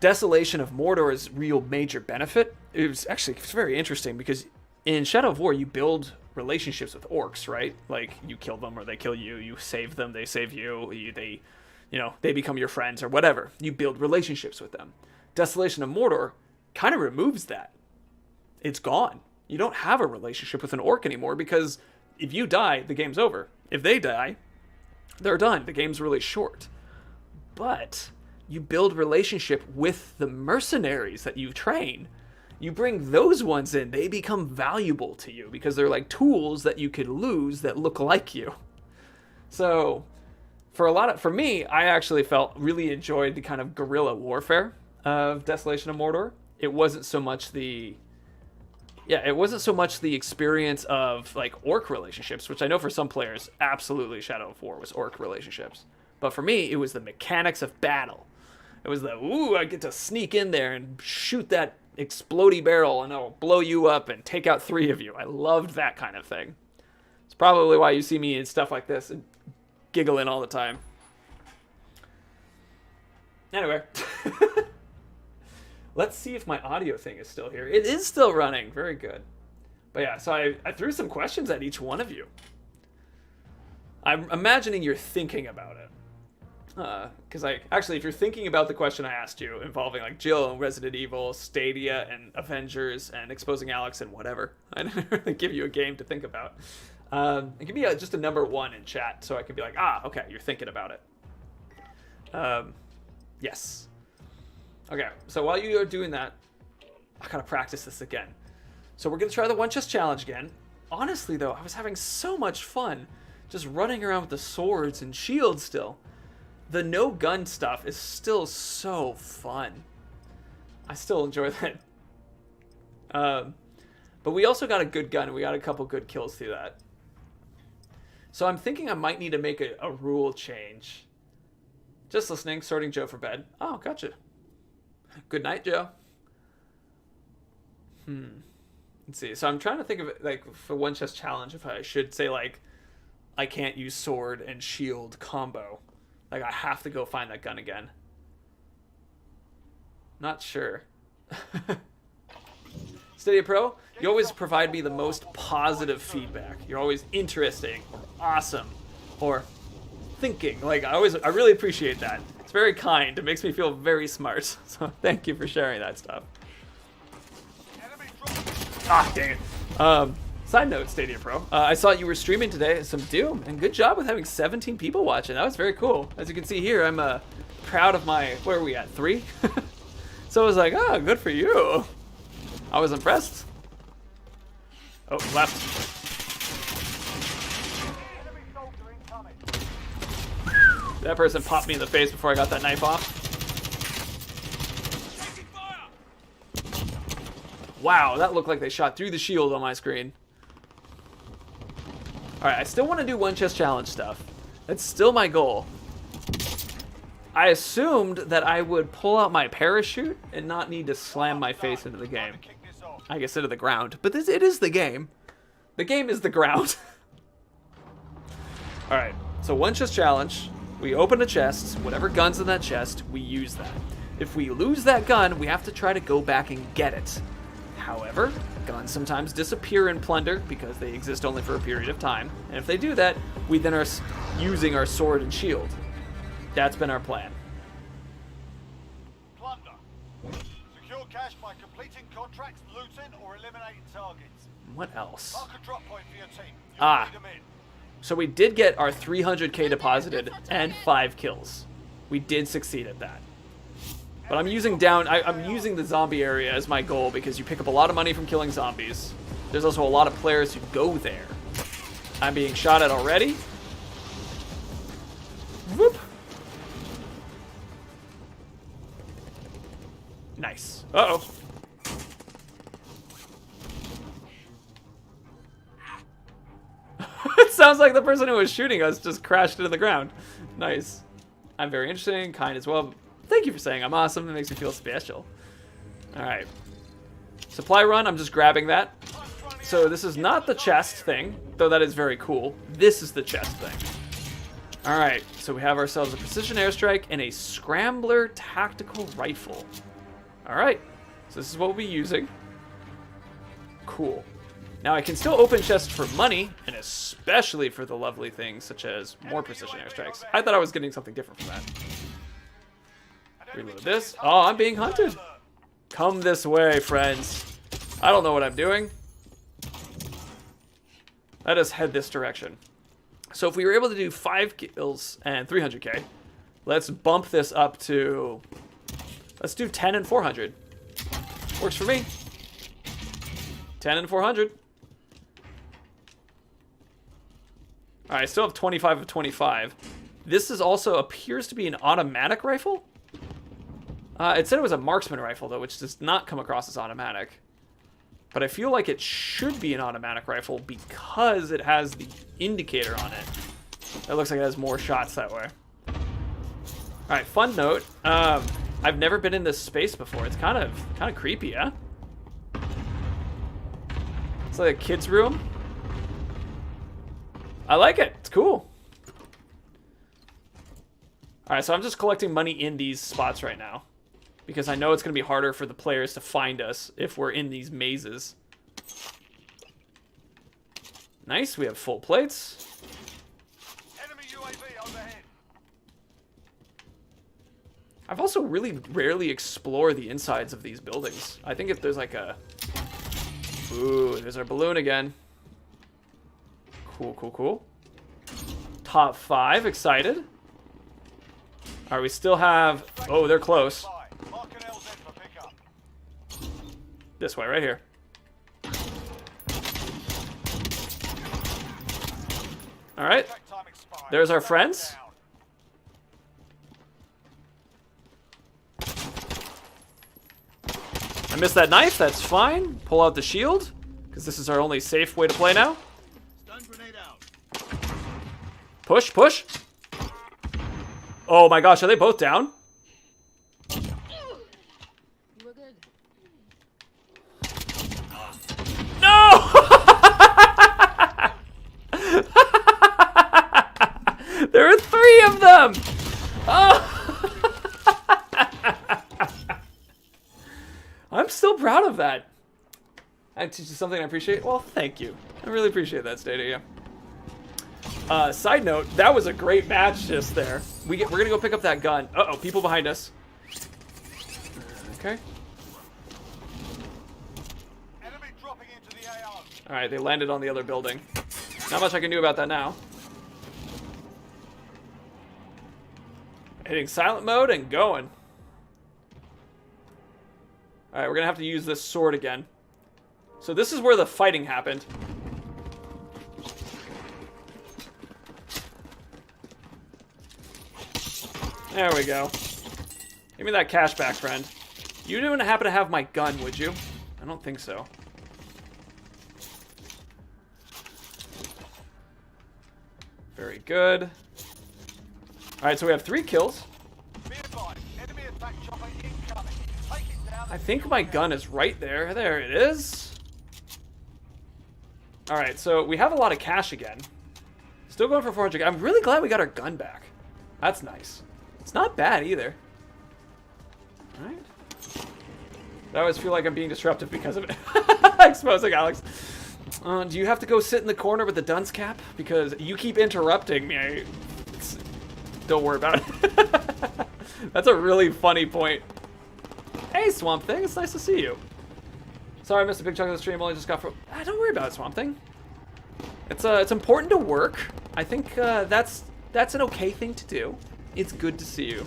Desolation of Mordor's real major benefit, it's very interesting because in Shadow of War, you build relationships with orcs, right? Like, you kill them or they kill you, you save them, they save you, they become your friends or whatever. You build relationships with them. Desolation of Mordor kind of removes that. It's gone. You don't have a relationship with an orc anymore because if you die, the game's over. If they die, they're done. The game's really short. But you build relationship with the mercenaries that you train. you bring those ones in, they become valuable to you because they're like tools that you could lose that look like you. So for me, I actually really enjoyed the kind of guerrilla warfare of Desolation of Mordor. It wasn't so much the experience of like orc relationships, which I know for some players, absolutely Shadow of War was orc relationships. But for me, it was the mechanics of battle. It was I get to sneak in there and shoot that explodey barrel and it'll blow you up and take out 3 of you. I loved that kind of thing. It's probably why you see me in stuff like this and giggling all the time. Anyway. Let's see if my audio thing is still here. It is still running. Very good. But yeah, so I threw some questions at each one of you. I'm imagining you're thinking about it. Because actually, if you're thinking about the question I asked you involving like Jill and Resident Evil, Stadia and Avengers and exposing Alex and whatever, I didn't really give you a game to think about. Give me just a number 1 in chat so I can be like, okay, you're thinking about it. Yes. Okay, so while you are doing that, I gotta practice this again. So we're gonna try the one chest challenge again. Honestly though, I was having so much fun just running around with the swords and shields still. The no gun stuff is still so fun. I still enjoy that. But we also got a good gun and we got a couple good kills through that. So I'm thinking I might need to make a rule change. Just listening, sorting Joe for bed. Oh, gotcha. Good night, Joe. Let's see. So I'm trying to think of it, like, for one chest challenge, if I should say, like, I can't use sword and shield combo. Like, I have to go find that gun again. Not sure. Stadia Pro, you always provide me the most positive feedback. You're always interesting, or awesome, or thinking. Like, I really appreciate that. It's very kind. It makes me feel very smart. So thank you for sharing that stuff. Dang it. Side note, Stadia Pro. I saw you were streaming today some Doom, and good job with having 17 people watching. That was very cool. As you can see here, I'm proud of my, where are we at, 3? So I was like, good for you. I was impressed. Oh, left. That person popped me in the face before I got that knife off. Wow, that looked like they shot through the shield on my screen. Alright, I still want to do one chest challenge stuff. That's still my goal. I assumed that I would pull out my parachute and not need to slam my face into the game. I guess into the ground. But it is the game. The game is the ground. Alright, so one chest challenge. We open a chest. Whatever gun's in that chest, we use that. If we lose that gun, we have to try to go back and get it. However, guns sometimes disappear in Plunder because they exist only for a period of time. And if they do that, we then are using our sword and shield. That's been our plan. Plunder. Secure cash by completing contracts, looting, or eliminating targets. What else? Mark a drop point for your team. You'll lead them in. So we did get our 300k deposited and 5 kills. We did succeed at that. But I'm using I'm using the zombie area as my goal because you pick up a lot of money from killing zombies. There's also a lot of players who go there. I'm being shot at already. Whoop. Nice. Uh-oh. It sounds like the person who was shooting us just crashed into the ground. Nice. I'm very interesting, kind as well. Thank you for saying I'm awesome. It makes me feel special. Alright. Supply run, I'm just grabbing that. So this is not the chest thing, though that is very cool. This is the chest thing. Alright, so we have ourselves a precision airstrike and a scrambler tactical rifle. Alright, so this is what we'll be using. Cool. Now I can still open chests for money, and especially for the lovely things such as more precision airstrikes. I thought I was getting something different from that. Reload this. Oh, I'm being hunted. Come this way, friends. I don't know what I'm doing. Let us head this direction. So if we were able to do 5 kills and 300k, let's bump this up to... Let's do 10 and 400. Works for me. 10 and 400. All right, I still have 25 of 25. This is also appears to be an automatic rifle. It said it was a marksman rifle, though, which does not come across as automatic. But I feel like it should be an automatic rifle because it has the indicator on it. It looks like it has more shots that way. All right, fun note. I've never been in this space before. It's kind of creepy, yeah? It's like a kid's room. I like it. It's cool. All right, so I'm just collecting money in these spots right now because I know it's going to be harder for the players to find us if we're in these mazes. Nice, we have full plates. Enemy UAV overhead. I've also really rarely explored the insides of these buildings. I think if there's like a... Ooh, there's our balloon again. Cool, cool, cool. Top 5, excited. All right, we still have... Oh, they're close. This way, right here. All right. There's our friends. I missed that knife. That's fine. Pull out the shield, because this is our only safe way to play now. Push, push. Oh my gosh, are they both down? We're good. No! There are 3 of them! Oh! I'm still proud of that. I teach you something I appreciate. Well, thank you. I really appreciate that, Stadia. Side note, that was a great match just there. We're gonna go pick up that gun. Uh-oh, people behind us. Okay. Enemy dropping into the AO. All right, they landed on the other building. Not much I can do about that now. Hitting silent mode and going. All right, we're gonna have to use this sword again. So this is where the fighting happened. There we go. Give me that cash back, friend. You didn't happen to have my gun, would you? I don't think so. Very good. Alright, so we have 3 kills. I think my gun is right there. There it is. Alright, so we have a lot of cash again. Still going for 400. I'm really glad we got our gun back. That's nice. It's not bad either. Alright. I always feel like I'm being disruptive because of it. Exposing Alex. Do you have to go sit in the corner with the dunce cap? Because you keep interrupting me. Don't worry about it. That's a really funny point. Hey, Swamp Thing. It's nice to see you. Sorry I missed a big chunk of the stream. Only just got from... don't worry about it, Swamp Thing. It's important to work. I think that's an okay thing to do. It's good to see you.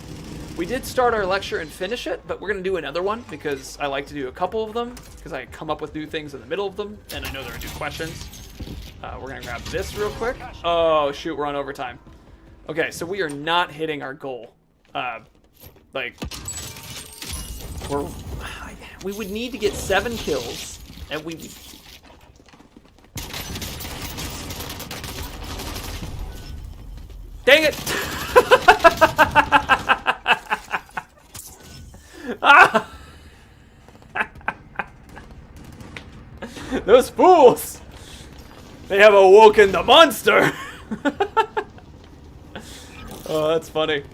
We did start our lecture and finish it, but we're going to do another one because I like to do a couple of them because I come up with new things in the middle of them, and I know there are new questions. We're going to grab this real quick. Oh, shoot, we're on overtime. Okay, so we are not hitting our goal. We would need to get 7 kills, and we... Dang it! Ah! Those fools! They have awoken the monster! Oh, that's funny.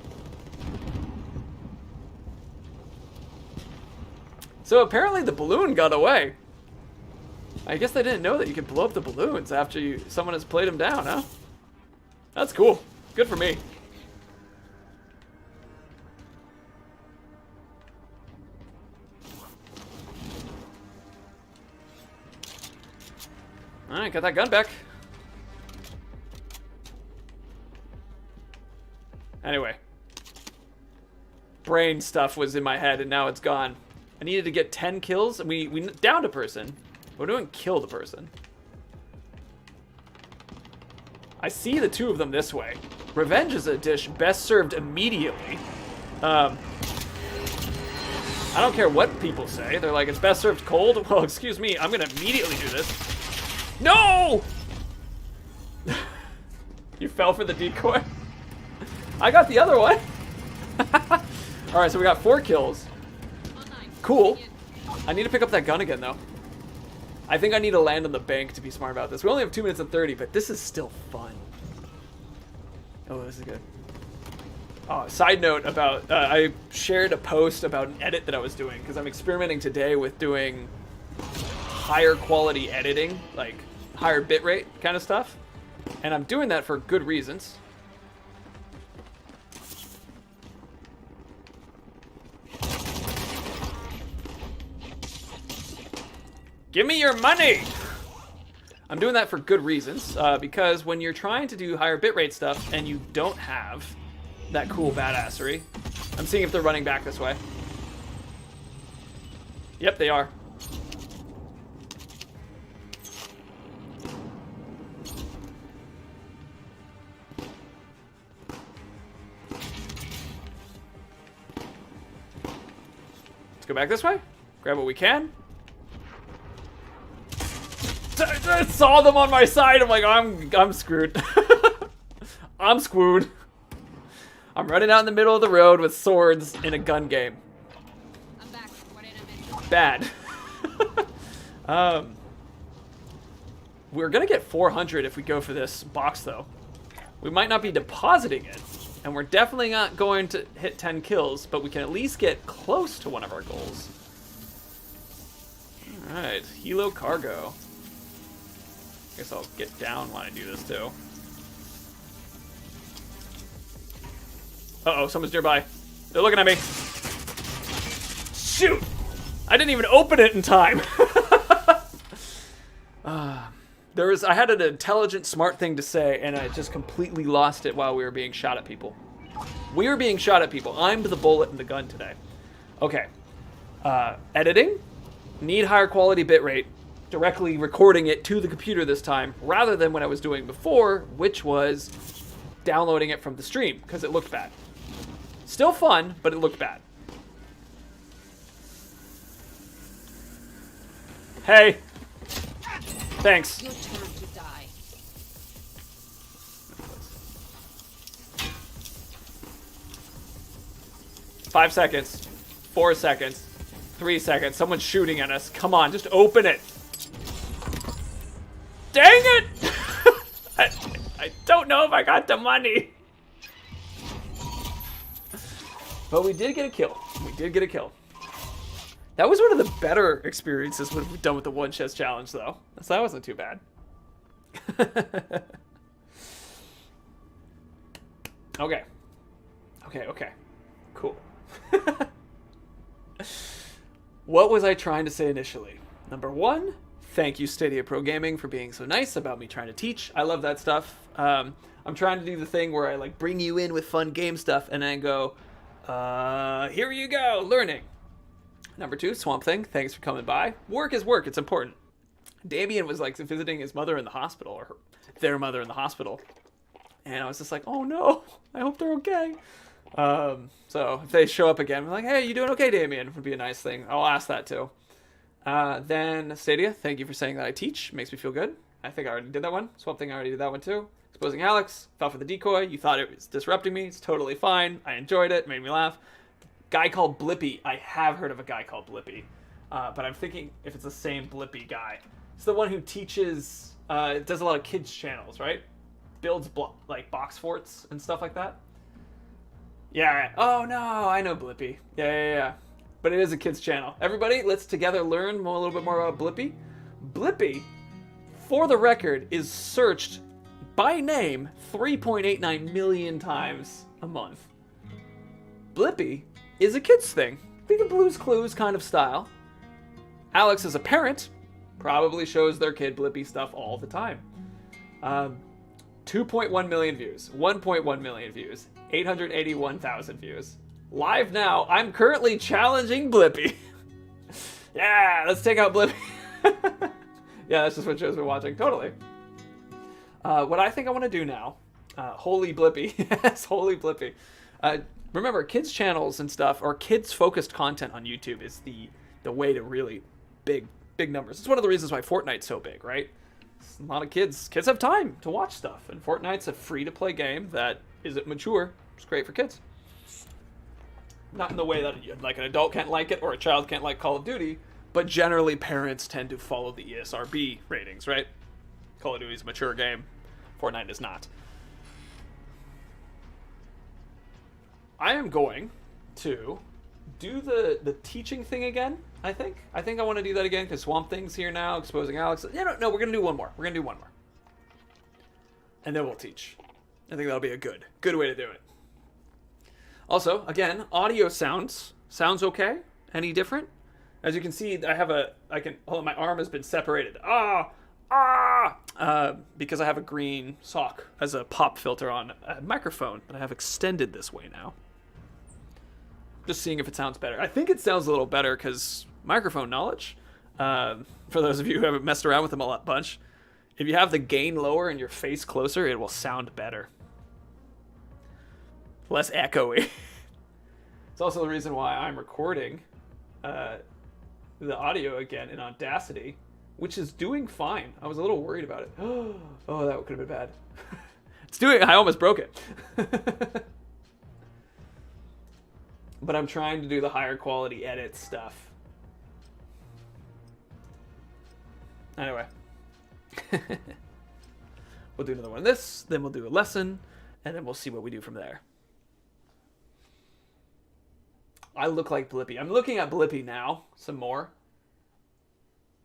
So apparently the balloon got away. I guess they didn't know that you could blow up the balloons after someone has played them down, huh? That's cool. Good for me. Alright, got that gun back. Anyway. Brain stuff was in my head and now it's gone. I needed to get 10 kills and we downed a person. We're doing kill the person. I see the two of them this way. Revenge is a dish best served immediately. I don't care what people say. They're like, it's best served cold. Well, excuse me, I'm gonna immediately do this. No! You fell for the decoy? I got the other one. Alright, so we got 4 kills. Cool. I need to pick up that gun again, though. I think I need to land on the bank to be smart about this. We only have 2 minutes and 30, but this is still fun. Oh, this is good. Oh, side note about, I shared a post about an edit that I was doing, because I'm experimenting today with doing higher quality editing, like higher bitrate kind of stuff. And I'm doing that for good reasons. Give me your money! I'm doing that for good reasons, because when you're trying to do higher bitrate stuff and you don't have that cool badassery, I'm seeing if they're running back this way. Yep, they are. Let's go back this way, grab what we can. I saw them on my side. I'm like, I'm screwed. I'm screwed. I'm running out in the middle of the road with swords in a gun game. I'm back. What did I miss? Bad. We're gonna get 400 if we go for this box, though. We might not be depositing it, and we're definitely not going to hit 10 kills, but we can at least get close to one of our goals. All right, Helo cargo. Guess I'll get down when I do this too. Uh-oh, someone's nearby. They're looking at me. Shoot! I didn't even open it in time. I had an intelligent, smart thing to say, and I just completely lost it while we were being shot at people. We were being shot at people. I'm the bullet in the gun today. Okay. Editing. Need higher quality bitrate. Directly recording it to the computer this time, rather than what I was doing before, which was downloading it from the stream, because it looked bad. Still fun, but it looked bad. Hey! Thanks. Your turn to die. 5 seconds. 4 seconds. 3 seconds. Someone's shooting at us. Come on, just open it. Dang it! I don't know if I got the money. But we did get a kill. We did get a kill. That was one of the better experiences we've done with the one chest challenge, though. So that wasn't too bad. Okay. Okay. Cool. What was I trying to say initially? Number 1, thank you, Stadia Pro Gaming, for being so nice about me trying to teach. I love that stuff. I'm trying to do the thing where I like bring you in with fun game stuff and then go, here you go, learning. Number 2, Swamp Thing, thanks for coming by. Work is work, it's important. Damien was like visiting his mother in the hospital, or their mother in the hospital. And I was just like, oh no, I hope they're okay. So if they show up again, I'm like, hey, you doing okay, Damien? Would be a nice thing. I'll ask that too. Then Stadia, thank you for saying that I teach. Makes me feel good. I think I already did that one. Swamp Thing, I already did that one too. Exposing Alex, fell for the decoy. You thought it was disrupting me. It's totally fine. I enjoyed it. Made me laugh. Guy called Blippy. I have heard of a guy called Blippy. But I'm thinking if it's the same Blippy guy. It's the one who teaches, does a lot of kids channels, right? Builds like box forts and stuff like that. Yeah. Oh no, I know Blippy. Yeah. But it is a kids channel. Everybody, let's together learn a little bit more about Blippy. Blippy, for the record, is searched by name 3.89 million times a month. Blippy is a kids thing. Think of Blue's Clues kind of style. Alex is a parent, probably shows their kid Blippy stuff all the time. 2.1 million views, 1.1 million views, 881,000 views. Live now, I'm currently challenging Blippy. Yeah, let's take out Blippy. Yeah, that's just what Joe's been watching. Totally. What I think I want to do now, Holy Blippy. Yes, Holy Blippy. Remember, kids channels and stuff, or kids focused content on YouTube is the way to really big numbers. It's one of the reasons why Fortnite's so big, right? It's a lot of kids have time to watch stuff, and Fortnite's a free to play game that isn't mature. It's great for kids. Not in the way that like an adult can't like it or a child can't like Call of Duty, but generally parents tend to follow the ESRB ratings, right? Call of Duty's a mature game. Fortnite is not. I am going to do the teaching thing again, I think. I want to do that again because Swamp Thing's here now, exposing Alex. No, we're going to do one more. We're going to do one more. And then we'll teach. I think that'll be a good way to do it. Also, again, audio sounds okay? Any different? As you can see, hold on, my arm has been separated. Because I have a green sock as a pop filter on a microphone, but I have extended this way now. Just seeing if it sounds better. I think it sounds a little better because microphone knowledge. For those of you who haven't messed around with them a bunch, if you have the gain lower and your face closer, it will sound better. Less echoey. It's also the reason why I'm recording the audio again in Audacity, which is doing fine. I was a little worried about it. Oh, that could have been bad. I almost broke it. But I'm trying to do the higher quality edit stuff. Anyway. We'll do another one of this, then we'll do a lesson, and then we'll see what we do from there. I look like Blippy. I'm looking at Blippy now, some more.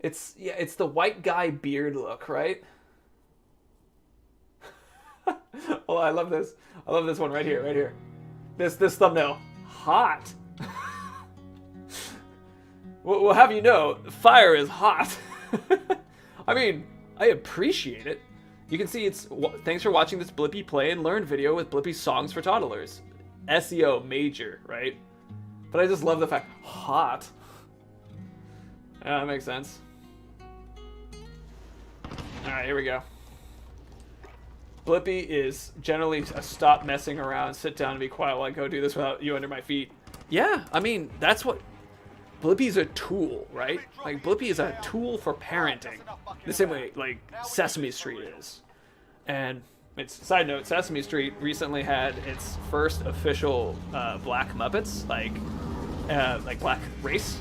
It's the white guy beard look, right? Oh, I love this. I love this one right here. This thumbnail. Hot. Well, have you know, fire is hot. I mean, I appreciate it. You can see thanks for watching this Blippy play and learn video with Blippy songs for toddlers. SEO major, right? But I just love the fact, hot. Yeah, that makes sense. Alright, here we go. Blippy is generally a stop messing around, sit down and be quiet while I go do this without you under my feet. Yeah, I mean, that's what... Blippy's a tool, right? Like, Blippy is a tool for parenting. The same way, like, Sesame Street is. And, side note, Sesame Street recently had its first official Black Muppets, like Black race.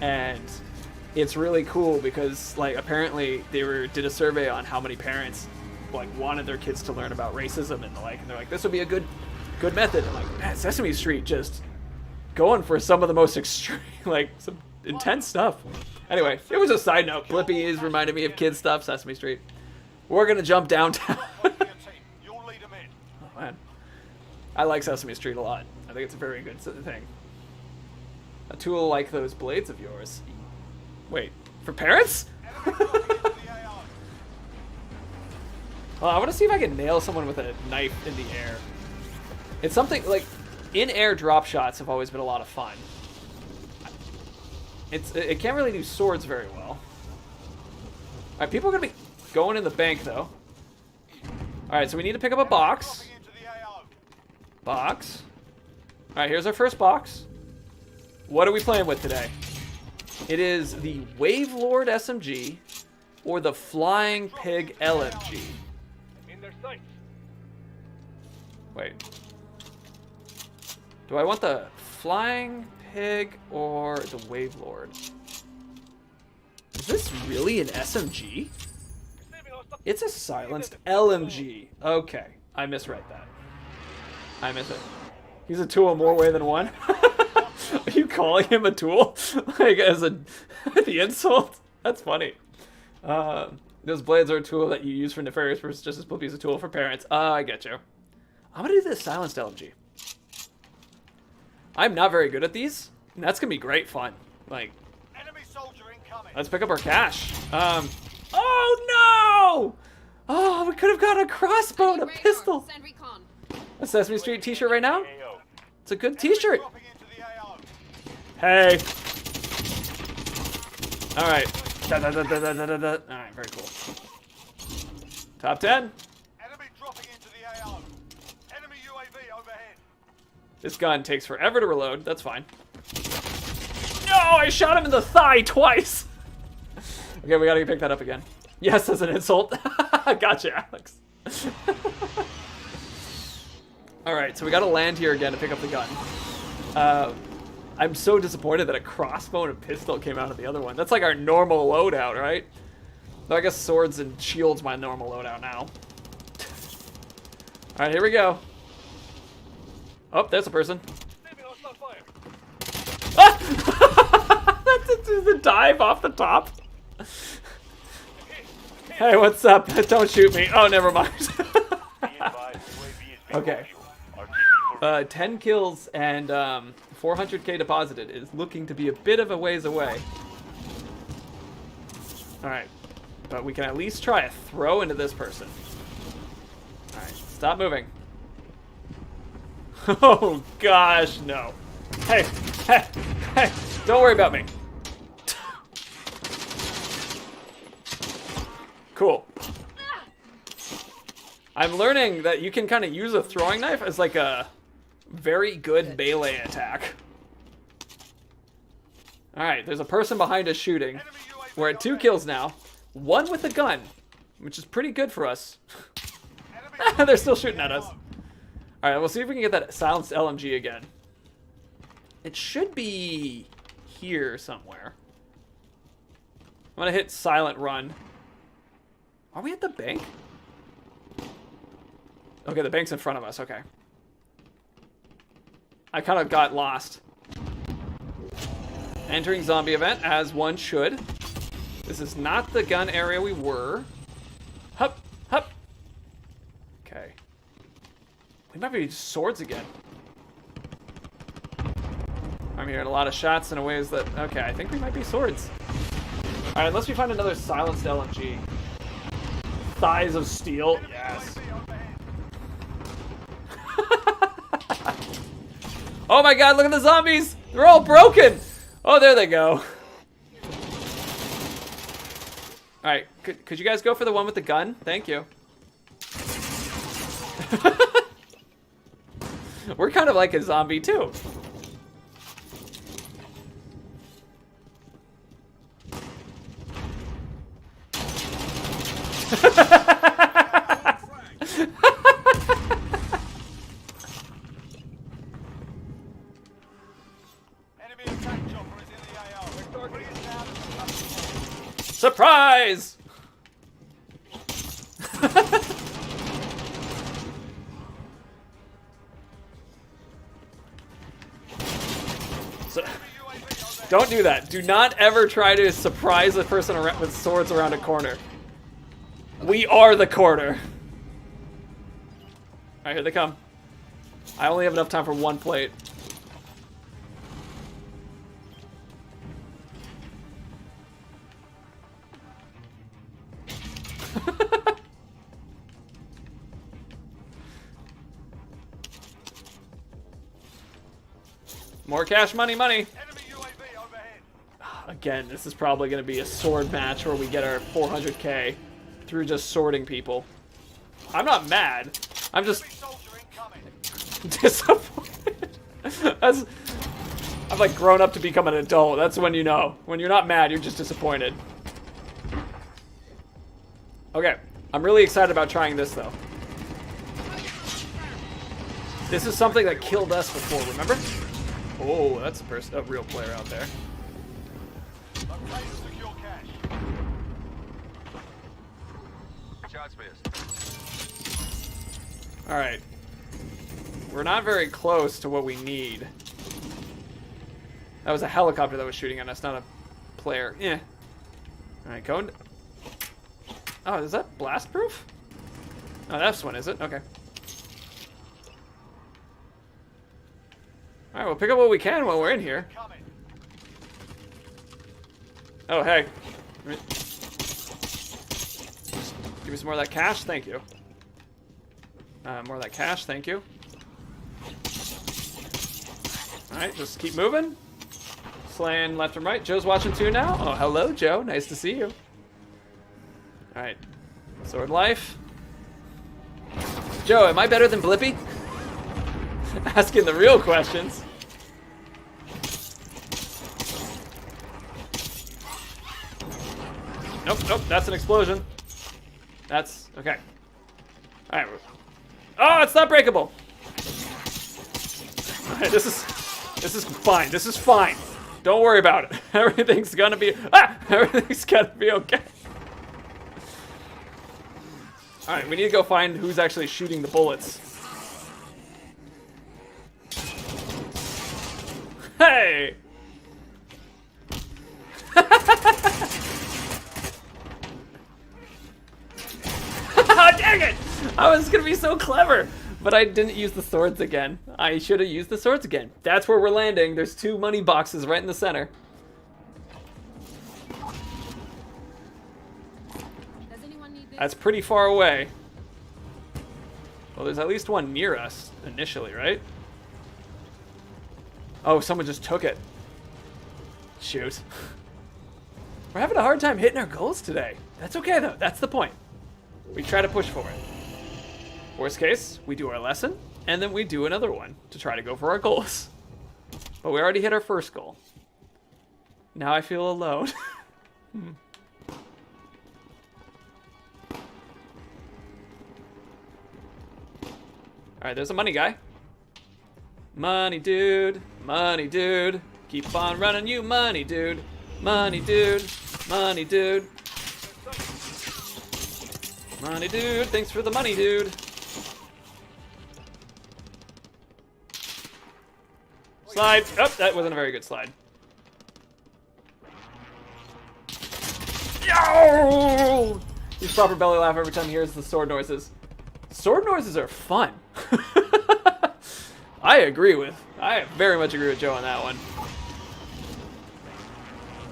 And it's really cool because, like, apparently they did a survey on how many parents, like, wanted their kids to learn about racism and the like. And they're like, this would be a good method. I'm like, man, Sesame Street just... going for some of the most extreme, like, some intense stuff. Anyway, it was a side note. Blippy is reminding me of kid stuff, Sesame Street. We're gonna jump downtown. Oh, man. I like Sesame Street a lot. I think it's a very good thing. A tool like those blades of yours. Wait, for parents? Well, I want to see if I can nail someone with a knife in the air. It's something, like... in-air drop shots have always been a lot of fun. It can't really do swords very well. Alright, people are going to be going in the bank, though. Alright, so we need to pick up a box. Box. Alright, here's our first box. What are we playing with today? It is the Wave Lord SMG or the Flying Pig LMG. Wait. Do I want the Flying Pig or the Wave Lord? Is this really an SMG? It's a silenced LMG. Okay, I misread that. I miss it. He's a tool in more way than one. Are you calling him a tool? Like, as the insult? That's funny. Those blades are a tool that you use for nefarious purposes, just as Blippy is a tool for parents. I get you. I'm gonna do this silenced LMG. I'm not very good at these, and that's gonna be great fun. Like, Enemy soldier incoming. Let's pick up our cash. Oh no! Oh, we could have got a crossbow and a pistol. Send recon. A Sesame Street t-shirt right now? It's a good t-shirt. Dropping into the AO. Hey. Alright. Alright, very cool. Top 10. Enemy dropping into the AO. Enemy UAV overhead. This gun takes forever to reload. That's fine. No, I shot him in the thigh twice. Okay, we gotta pick that up again. Yes, as an insult. Gotcha, Alex. Alright, so we gotta land here again to pick up the gun. I'm so disappointed that a crossbow and a pistol came out of the other one. That's like our normal loadout, right? Though I guess swords and shields my normal loadout now. Alright, here we go. Oh, there's a person. Ah! That's the dive off the top. Hey, what's up? Don't shoot me. Oh, never mind. Okay. 10 kills and 400k deposited is looking to be a bit of a ways away. Alright. But we can at least try a throw into this person. Alright, stop moving. Oh, gosh, no. Hey, hey, hey, don't worry about me. Cool. I'm learning that you can kind of use a throwing knife as like a very good melee attack. Alright, there's a person behind us shooting. We're at 2 kills now. 1 with a gun, which is pretty good for us. They're still shooting at us. Alright, we'll see if we can get that silenced LMG again. It should be here somewhere. I'm gonna hit silent run. Are we at the bank? Okay, the bank's in front of us, okay. I kind of got lost. Entering zombie event, as one should. This is not the gun area we were. Hup, hup. Okay. We might be swords again. I'm hearing a lot of shots in ways that... Okay, I think we might be swords. Alright, unless we find another silenced LMG. Thighs of steel. Yes. Oh my god, look at the zombies! They're all broken! Oh, there they go. Alright, could you guys go for the one with the gun? Thank you. We're kind of like a zombie too. Enemy attack chopper is in the AO. Bring it down and Surprise! So, don't do that. Do not ever try to surprise a person with swords around a corner. We are the corner. Alright, here they come. I only have enough time for 1 plate. More cash, money, money. enemy UAV overhead. Again, this is probably going to be a sword match where we get our 400k through just sorting people. I'm not mad. I'm just Soldier incoming. disappointed. I've like grown up to become an adult. That's when you know. When you're not mad, you're just disappointed. Okay, I'm really excited about trying this though. This is something that killed us before, remember? Oh, that's a real player out there. Locate and secure cash. Shots missed. Alright. We're not very close to what we need. That was a helicopter that was shooting at us, not a player. Yeah. Alright, going. Oh, is that blast proof? Oh, that's one, is it? Okay. Alright, we'll pick up what we can while we're in here. Coming. Oh, hey. Give me some more of that cash, thank you. More of that cash, thank you. Alright, just keep moving. Slaying left and right. Joe's watching too now. Oh, hello, Joe. Nice to see you. All right. Sword life. Joe, am I better than Blippi? Asking the real questions. Nope, nope, that's an explosion. That's okay. All right. Oh, it's not breakable. All right, this is fine. This is fine. Don't worry about it. Everything's gonna be everything's gonna be okay. All right, we need to go find who's actually shooting the bullets. Hey! Oh, dang it! I was gonna be so clever, but I didn't use the swords again. I should have used the swords again. That's where we're landing. There's 2 money boxes right in the center. Does anyone need this? That's pretty far away. Well, there's at least one near us initially, right? Oh, someone just took it. Shoot. We're having a hard time hitting our goals today. That's okay, though. That's the point. We try to push for it. Worst case, we do our lesson, and then we do another one to try to go for our goals. But we already hit our first goal. Now I feel alone. Alright, there's a money guy. Money dude, money dude. Keep on running, you money dude. Money dude, money dude. Money dude, thanks for the money dude. Slide. Oh, that wasn't a very good slide. Yo! Use proper belly laugh every time he hears the sword noises. Sword noises are fun. I very much agree with Joe on that one.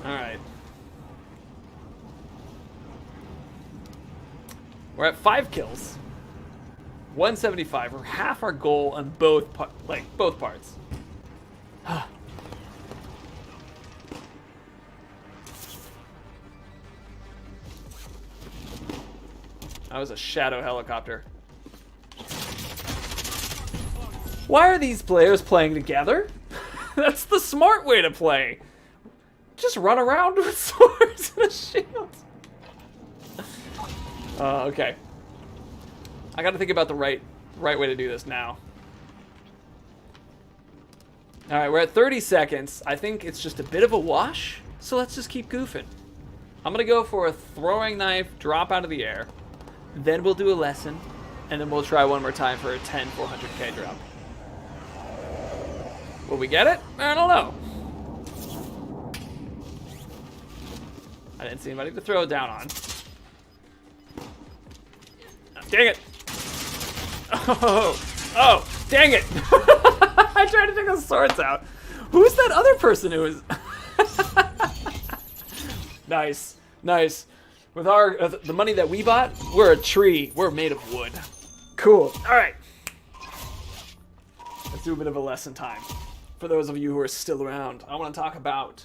Alright. We're at 5 kills. 175. We're half our goal on both parts. That was a shadow helicopter. Why are these players playing together? That's the smart way to play. Just run around with swords and a shield. Okay. I gotta think about the right way to do this now. Alright, we're at 30 seconds. I think it's just a bit of a wash, so let's just keep goofing. I'm gonna go for a throwing knife, drop out of the air. Then we'll do a lesson, and then we'll try one more time for a 10 400k drop. Will we get it? I don't know. I didn't see anybody to throw it down on. Oh, dang it. Oh, dang it. I tried to take those swords out. Who's that other person who is... Nice, nice. With the money that we bought, we're a tree. We're made of wood. Cool. All right. Let's do a bit of a lesson time. For those of you who are still around, I want to talk about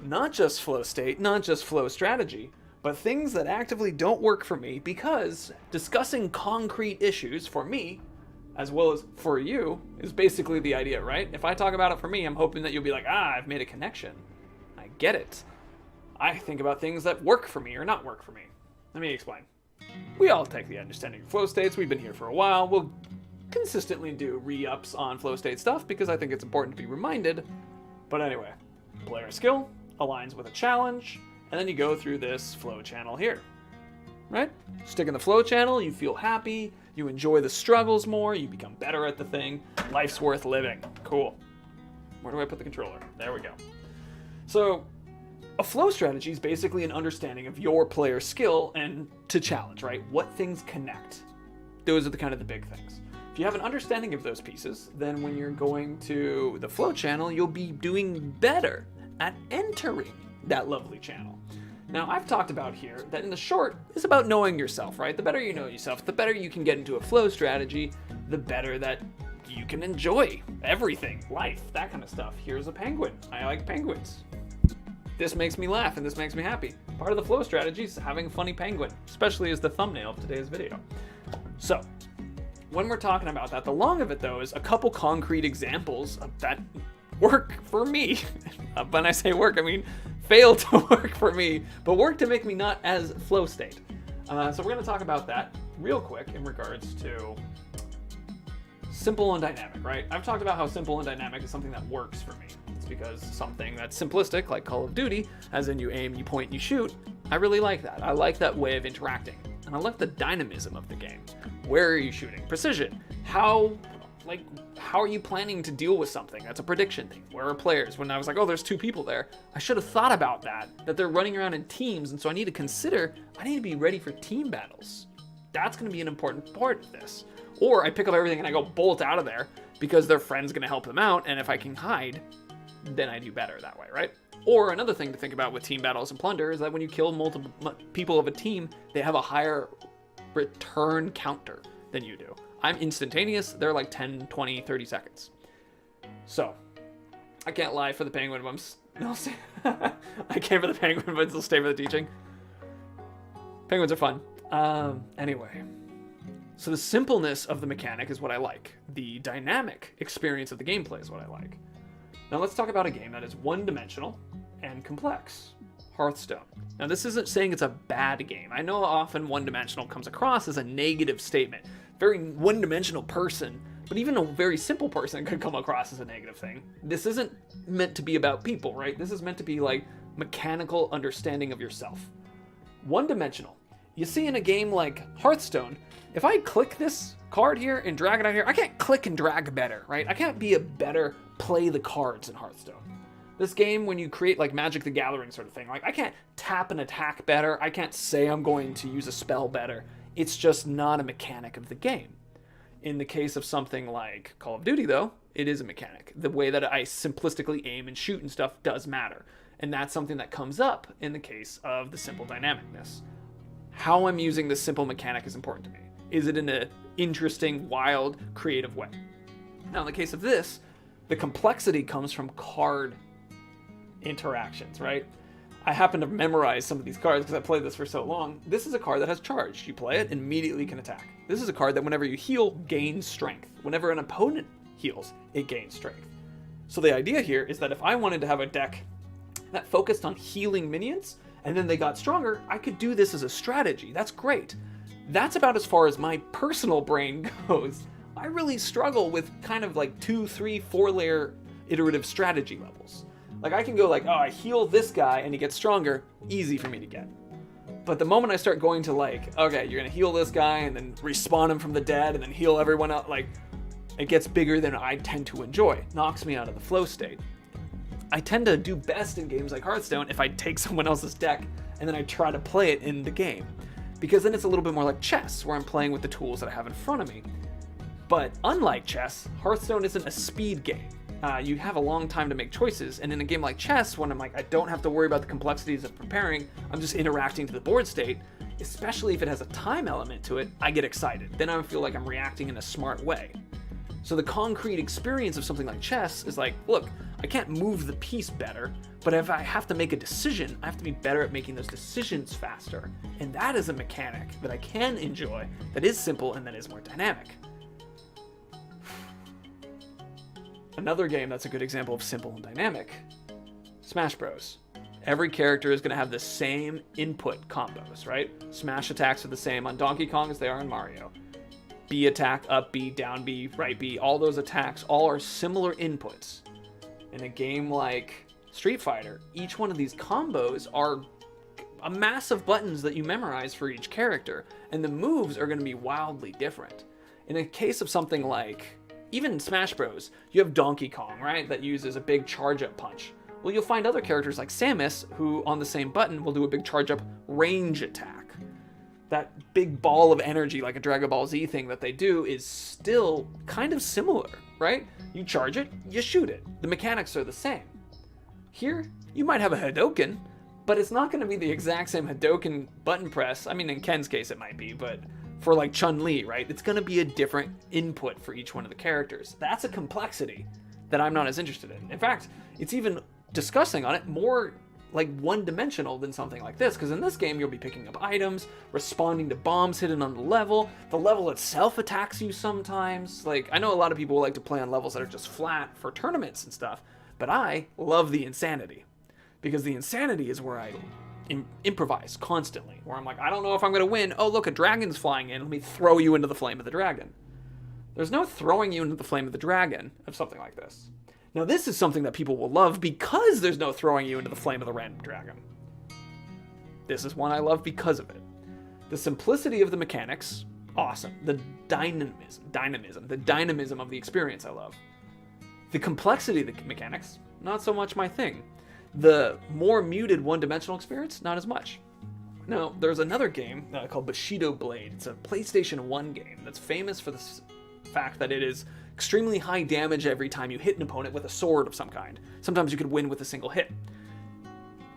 not just flow state, not just flow strategy, but things that actively don't work for me, because discussing concrete issues for me, as well as for you, is basically the idea, right? If I talk about it for me, I'm hoping that you'll be like, I've made a connection. I get it. I think about things that work for me or not work for me. Let me explain. We all take the understanding of flow states. We've been here for a while. We'll consistently do re-ups on flow state stuff because I think it's important to be reminded. But anyway, player skill aligns with a challenge, and then you go through this flow channel here, right? Stick in the flow channel, you feel happy, you enjoy the struggles more, you become better at the thing. Life's worth living. Cool. Where do I put the controller? There we go. So a flow strategy is basically an understanding of your player skill and to challenge, right? What things connect. Those are the kind of the big things. If you have an understanding of those pieces, then when you're going to the flow channel, you'll be doing better at entering that lovely channel. Now, I've talked about here that in the short is about knowing yourself, right? The better you know yourself, the better you can get into a flow strategy, the better that you can enjoy everything, life, that kind of stuff. Here's a penguin. I like penguins. This makes me laugh and this makes me happy. Part of the flow strategy is having a funny penguin, especially as the thumbnail of today's video. So, when we're talking about that, the long of it though is a couple concrete examples of that work for me. When I say work, I mean fail to work for me, but work to make me not as flow state. So we're going to talk about that real quick in regards to simple and dynamic, right? I've talked about how simple and dynamic is something that works for me. It's because something that's simplistic, like Call of Duty, as in you aim, you point, you shoot, I really like that. I like that way of interacting. And I like the dynamism of the game. Where are you shooting? Precision. How are you planning to deal with something? That's a prediction thing. Where are players? When I was like, oh, there's 2 people there, I should have thought about that they're running around in teams, and so I need to be ready for team battles. That's going to be an important part of this. Or I pick up everything and I go bolt out of there because their friend's going to help them out, and if I can hide, then I do better that way, right? Or another thing to think about with team battles and plunder is that when you kill multiple people of a team, they have a higher return counter than you do. I'm instantaneous, they're like 10, 20, 30 seconds. So, I can't lie for the penguin, but I can't for the penguin, but still stay for the teaching. Penguins are fun. Anyway. So the simpleness of the mechanic is what I like. The dynamic experience of the gameplay is what I like. Now let's talk about a game that is one-dimensional and complex. Hearthstone. Now this isn't saying it's a bad game. I know often one-dimensional comes across as a negative statement. Very one-dimensional person, but even a very simple person could come across as a negative thing. This isn't meant to be about people, right? This is meant to be like mechanical understanding of yourself. One-dimensional. You see in a game like Hearthstone, if I click this card here and drag it out here, I can't click and drag better, right? I can't be a better play the cards in Hearthstone. This game, when you create like Magic the Gathering sort of thing, like I can't tap and attack better. I can't say I'm going to use a spell better. It's just not a mechanic of the game. In the case of something like Call of Duty, though, it is a mechanic. The way that I simplistically aim and shoot and stuff does matter. And that's something that comes up in the case of the simple dynamicness. How I'm using this simple mechanic is important to me. Is it in an interesting, wild, creative way? Now, in the case of this, the complexity comes from card interactions, right? I happen to memorize some of these cards because I played this for so long. This is a card that has charge. You play it and immediately can attack. This is a card that whenever you heal, gains strength. Whenever an opponent heals, it gains strength. So the idea here is that if I wanted to have a deck that focused on healing minions, and then they got stronger, I could do this as a strategy. That's great. That's about as far as my personal brain goes. I really struggle with kind of like 2, 3, 4 layer iterative strategy levels. Like I can go like, oh, I heal this guy and he gets stronger, easy for me to get. But the moment I start going to like, okay, you're gonna heal this guy and then respawn him from the dead and then heal everyone out, like it gets bigger than I tend to enjoy. Knocks me out of the flow state. I tend to do best in games like Hearthstone if I take someone else's deck and then I try to play it in the game. Because then it's a little bit more like chess, where I'm playing with the tools that I have in front of me. But unlike chess, Hearthstone isn't a speed game. You have a long time to make choices, and in a game like chess, when I'm like, I don't have to worry about the complexities of preparing, I'm just interacting to the board state, especially if it has a time element to it, I get excited. Then I feel like I'm reacting in a smart way. So the concrete experience of something like chess is like, look, I can't move the piece better, but if I have to make a decision, I have to be better at making those decisions faster. And that is a mechanic that I can enjoy, that is simple and that is more dynamic. Another game that's a good example of simple and dynamic, Smash Bros. Every character is going to have the same input combos, right? Smash attacks are the same on Donkey Kong as they are on Mario. B attack, up B, down B, right B, all those attacks all are similar inputs. In a game like Street Fighter, each one of these combos are a mass of buttons that you memorize for each character, and the moves are going to be wildly different. In a case of something like even Smash Bros, you have Donkey Kong, right, that uses a big charge-up punch. Well, you'll find other characters like Samus, who on the same button will do a big charge-up range attack. That big ball of energy, like a Dragon Ball Z thing that they do, is still kind of similar, right? You charge it, you shoot it. The mechanics are the same. Here, you might have a Hadouken, but it's not going to be the exact same Hadouken button press. I mean, in Ken's case it might be, but for like Chun-Li, right? It's going to be a different input for each one of the characters. That's a complexity that I'm not as interested in. In fact, it's even discussing on it more like one-dimensional than something like this, because in this game you'll be picking up items, responding to bombs hidden on the level itself attacks you sometimes. Like, I know a lot of people like to play on levels that are just flat for tournaments and stuff, but I love the insanity, because the insanity is where I improvise constantly, where I'm like, I don't know if I'm gonna win. Oh look, a dragon's flying in, let me throw you into the flame of the dragon. There's no throwing you into the flame of the dragon of something like this. Now, this is something that people will love because there's no throwing you into the flame of the random dragon. This is one I love because of it. The simplicity of the mechanics, awesome. The dynamism of the experience, I love. The complexity of the mechanics, not so much my thing. The more muted one-dimensional experience, not as much. Now, there's another game called Bushido Blade. It's a PlayStation 1 game that's famous for the fact that it is extremely high damage every time you hit an opponent with a sword of some kind. Sometimes you could win with a single hit.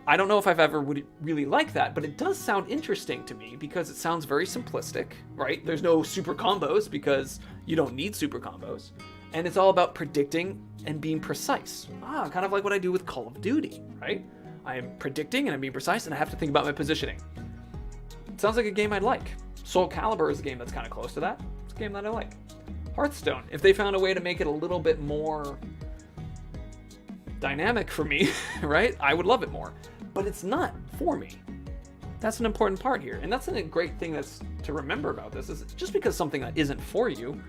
I don't know if I've ever would really like that, but it does sound interesting to me because it sounds very simplistic, right? There's no super combos because you don't need super combos. And it's all about predicting and being precise. Kind of like what I do with Call of Duty, right? I am predicting and I'm being precise, and I have to think about my positioning. It sounds like a game I'd like. Soul Calibur is a game that's kind of close to that. It's a game that I like. Hearthstone, if they found a way to make it a little bit more dynamic for me, right? I would love it more. But it's not for me. That's an important part here. And that's a great thing that's to remember about this, is just because something that isn't for you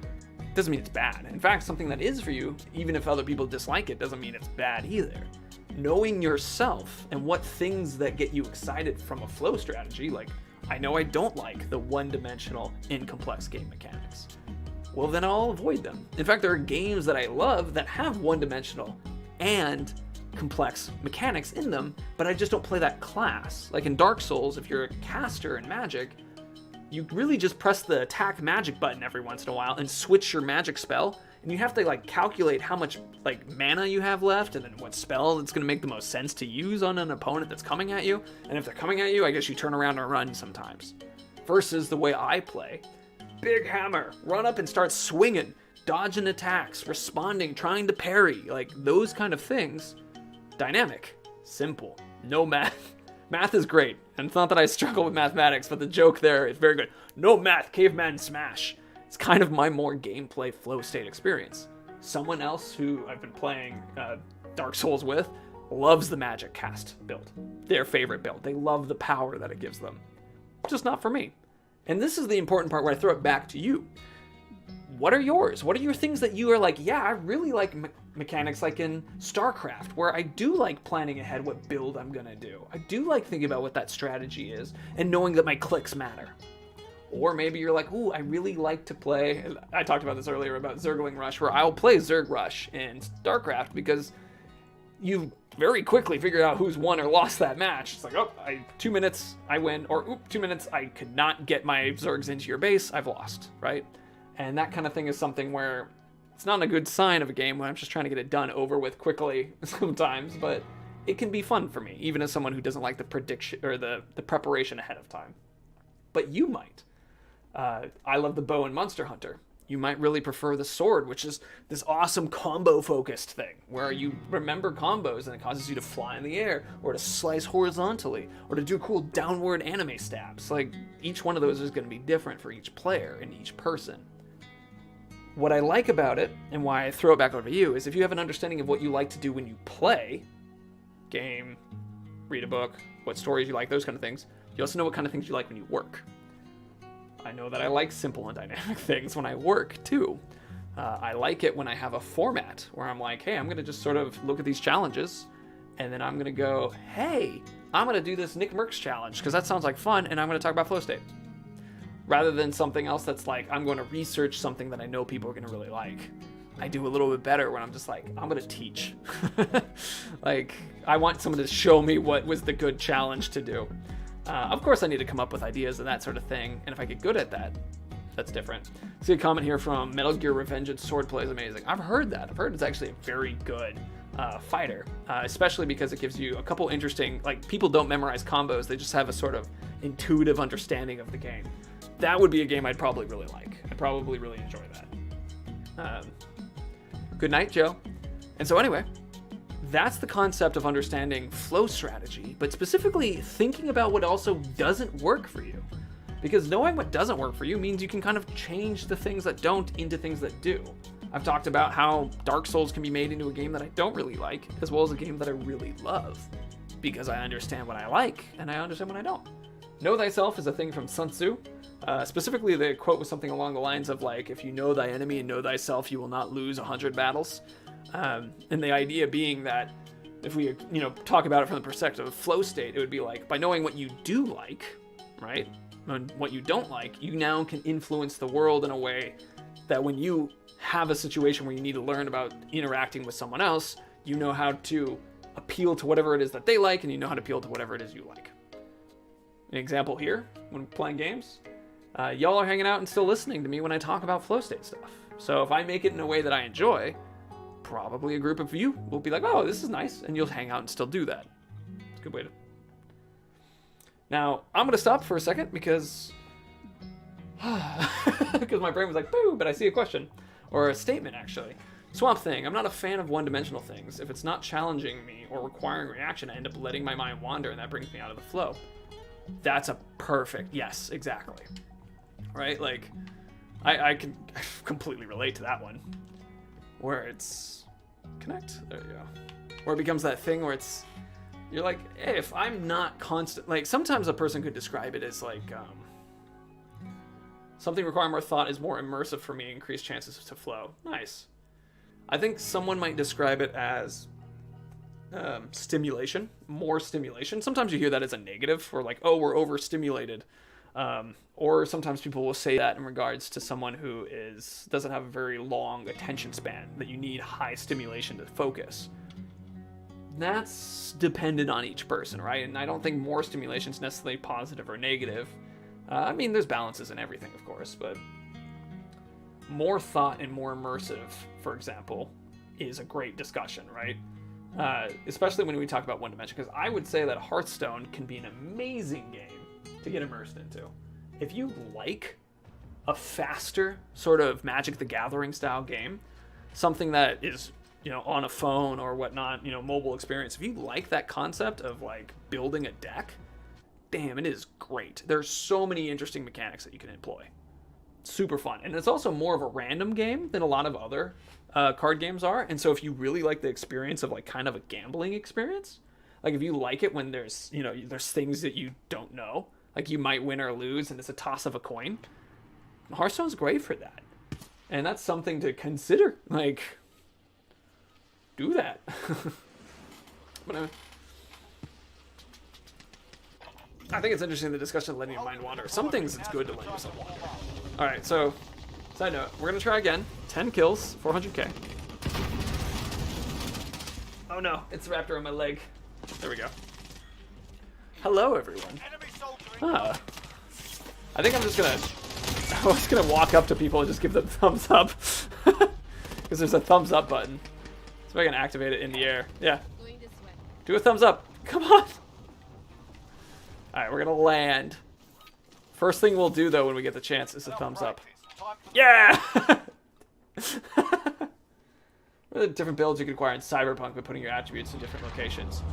doesn't mean it's bad. In fact, something that is for you, even if other people dislike it, doesn't mean it's bad either. Knowing yourself and what things that get you excited from a flow strategy, like, I know I don't like the one-dimensional, incomplex game mechanics. Well, then I'll avoid them. In fact, there are games that I love that have one-dimensional and complex mechanics in them, but I just don't play that class. Like in Dark Souls, if you're a caster in Magic, you really just press the attack magic button every once in a while and switch your magic spell, and you have to like calculate how much like mana you have left and then what spell it's going to make the most sense to use on an opponent that's coming at you. And if they're coming at you, I guess you turn around and run sometimes. Versus the way I play, big hammer, run up and start swinging, dodging attacks, responding, trying to parry, like those kind of things. Dynamic, simple, no math. Math is great, and it's not that I struggle with mathematics, but the joke there is very good. No math, caveman smash. It's kind of my more gameplay flow state experience. Someone else who I've been playing Dark Souls with loves the magic cast build. Their favorite build. They love the power that it gives them. Just not for me. And this is the important part where I throw it back to you. What are yours? What are your things that you are like, yeah, I really like mechanics like in StarCraft, where I do like planning ahead what build I'm gonna do. I do like thinking about what that strategy is and knowing that my clicks matter. Or maybe you're like, ooh, I really like to play, I talked about this earlier about Zergling Rush, where I'll play Zerg Rush in StarCraft because you very quickly figure out who's won or lost that match. It's like, 2 minutes, I win, or 2 minutes, I could not get my Zergs into your base, I've lost, right? And that kind of thing is something where it's not a good sign of a game when I'm just trying to get it done over with quickly sometimes, but it can be fun for me, even as someone who doesn't like the prediction or the preparation ahead of time. But you might. I love the bow in Monster Hunter. You might really prefer the sword, which is this awesome combo-focused thing, where you remember combos and it causes you to fly in the air, or to slice horizontally, or to do cool downward anime stabs. Like, each one of those is going to be different for each player and each person. What I like about it, and why I throw it back over to you, is if you have an understanding of what you like to do when you play, game, read a book, what stories you like, those kind of things, you also know what kind of things you like when you work. I know that I like simple and dynamic things when I work, too. I like it when I have a format where I'm like, hey, I'm going to just sort of look at these challenges, and then I'm going to go, hey, I'm going to do this Nick Merckx challenge, because that sounds like fun, and I'm going to talk about flow state. Rather than something else that's like, I'm going to research something that I know people are going to really like. I do a little bit better when I'm just like, I'm going to teach. Like, I want someone to show me what was the good challenge to do. Of course, I need to come up with ideas and that sort of thing, and if I get good at that, that's different. See a comment here from Metal Gear Revengeance swordplay is amazing. I've heard that. I've heard it's actually a very good fighter, especially because it gives you a couple interesting, like, people don't memorize combos, they just have a sort of intuitive understanding of the game. that would be a game I'd probably really like. I'd probably really enjoy that. Good night, Joe. And so anyway, that's the concept of understanding flow strategy, but specifically thinking about what also doesn't work for you. Because knowing what doesn't work for you means you can kind of change the things that don't into things that do. I've talked about how Dark Souls can be made into a game that I don't really like, as well as a game that I really love. Because I understand what I like, and I understand what I don't. Know thyself is a thing from Sun Tzu. Specifically, the quote was something along the lines of like, if you know thy enemy and know thyself, you will not lose 100 battles. And the idea being that if we, talk about it from the perspective of flow state, it would be like, by knowing what you do like, right, and what you don't like, you now can influence the world in a way that when you have a situation where you need to learn about interacting with someone else, you know how to appeal to whatever it is that they like, and you know how to appeal to whatever it is you like. An example here, when playing games, y'all are hanging out and still listening to me when I talk about flow state stuff. So if I make it in a way that I enjoy, probably a group of you will be like, oh, this is nice, and you'll hang out and still do that. It's a good way to... Now, I'm going to stop for a second because... because my brain was like, boo, but I see a question. Or a statement, actually. Swamp Thing, I'm not a fan of one-dimensional things. If it's not challenging me or requiring reaction, I end up letting my mind wander, and that brings me out of the flow. That's a perfect... Yes, exactly. Right? Like, I can completely relate to that one. Where it's... Connect? There you go. Where it becomes that thing where it's... You're like, hey, if I'm not constant... Like, sometimes a person could describe it as like... something requiring more thought is more immersive for me, increased chances to flow. Nice. I think someone might describe it as stimulation, more stimulation. Sometimes you hear that as a negative, or like, oh, we're overstimulated. Or sometimes people will say that in regards to someone who doesn't have a very long attention span, that you need high stimulation to focus. That's dependent on each person, right? And I don't think more stimulation is necessarily positive or negative. I mean, there's balances in everything, of course, but more thought and more immersive, for example, is a great discussion, right? Especially when we talk about one dimension, because I would say that Hearthstone can be an amazing game to get immersed into. If you like a faster sort of Magic the Gathering style game, something that is, on a phone or whatnot, mobile experience, if you like that concept of like building a deck, damn, it is great. There's so many interesting mechanics that you can employ. Super fun. And it's also more of a random game than a lot of other card games are. And so if you really like the experience of like kind of a gambling experience, like if you like it when there's, there's things that you don't know, like you might win or lose and it's a toss of a coin, Hearthstone's great for that. And that's something to consider. Like, do that. But I think it's interesting, the discussion of letting your mind wander. Some things it's good to let yourself wander. Alright, so, side note, we're going to try again. 10 kills, 400k. Oh no, it's wrapped around my leg. There we go. Hello, everyone. Ah. I think I'm just going to... I was going to walk up to people and just give them thumbs up. Because there's a thumbs up button. So I can activate it in the air. Yeah. Do a thumbs up. Come on. Alright, we're going to land. First thing we'll do, though, when we get the chance is a thumbs up. Yeah! What are the different builds you can acquire in Cyberpunk by putting your attributes in different locations?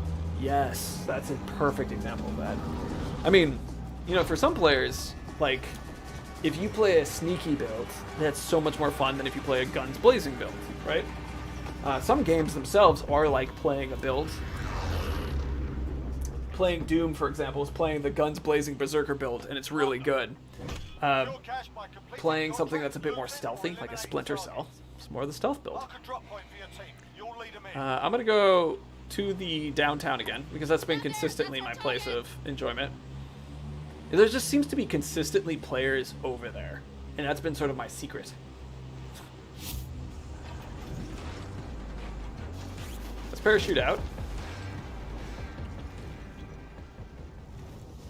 Yes, that's a perfect example of that. I mean, for some players, like, if you play a sneaky build, that's so much more fun than if you play a guns blazing build, right? Some games themselves are like playing a build. Playing Doom, for example, is playing the guns blazing berserker build, and it's really good. Playing something that's a bit more stealthy, like a Splinter Cell, it's more of the stealth build. I'm gonna go to the downtown again, because that's been consistently my place of enjoyment. There just seems to be consistently players over there, and that's been sort of my secret. Let's parachute out.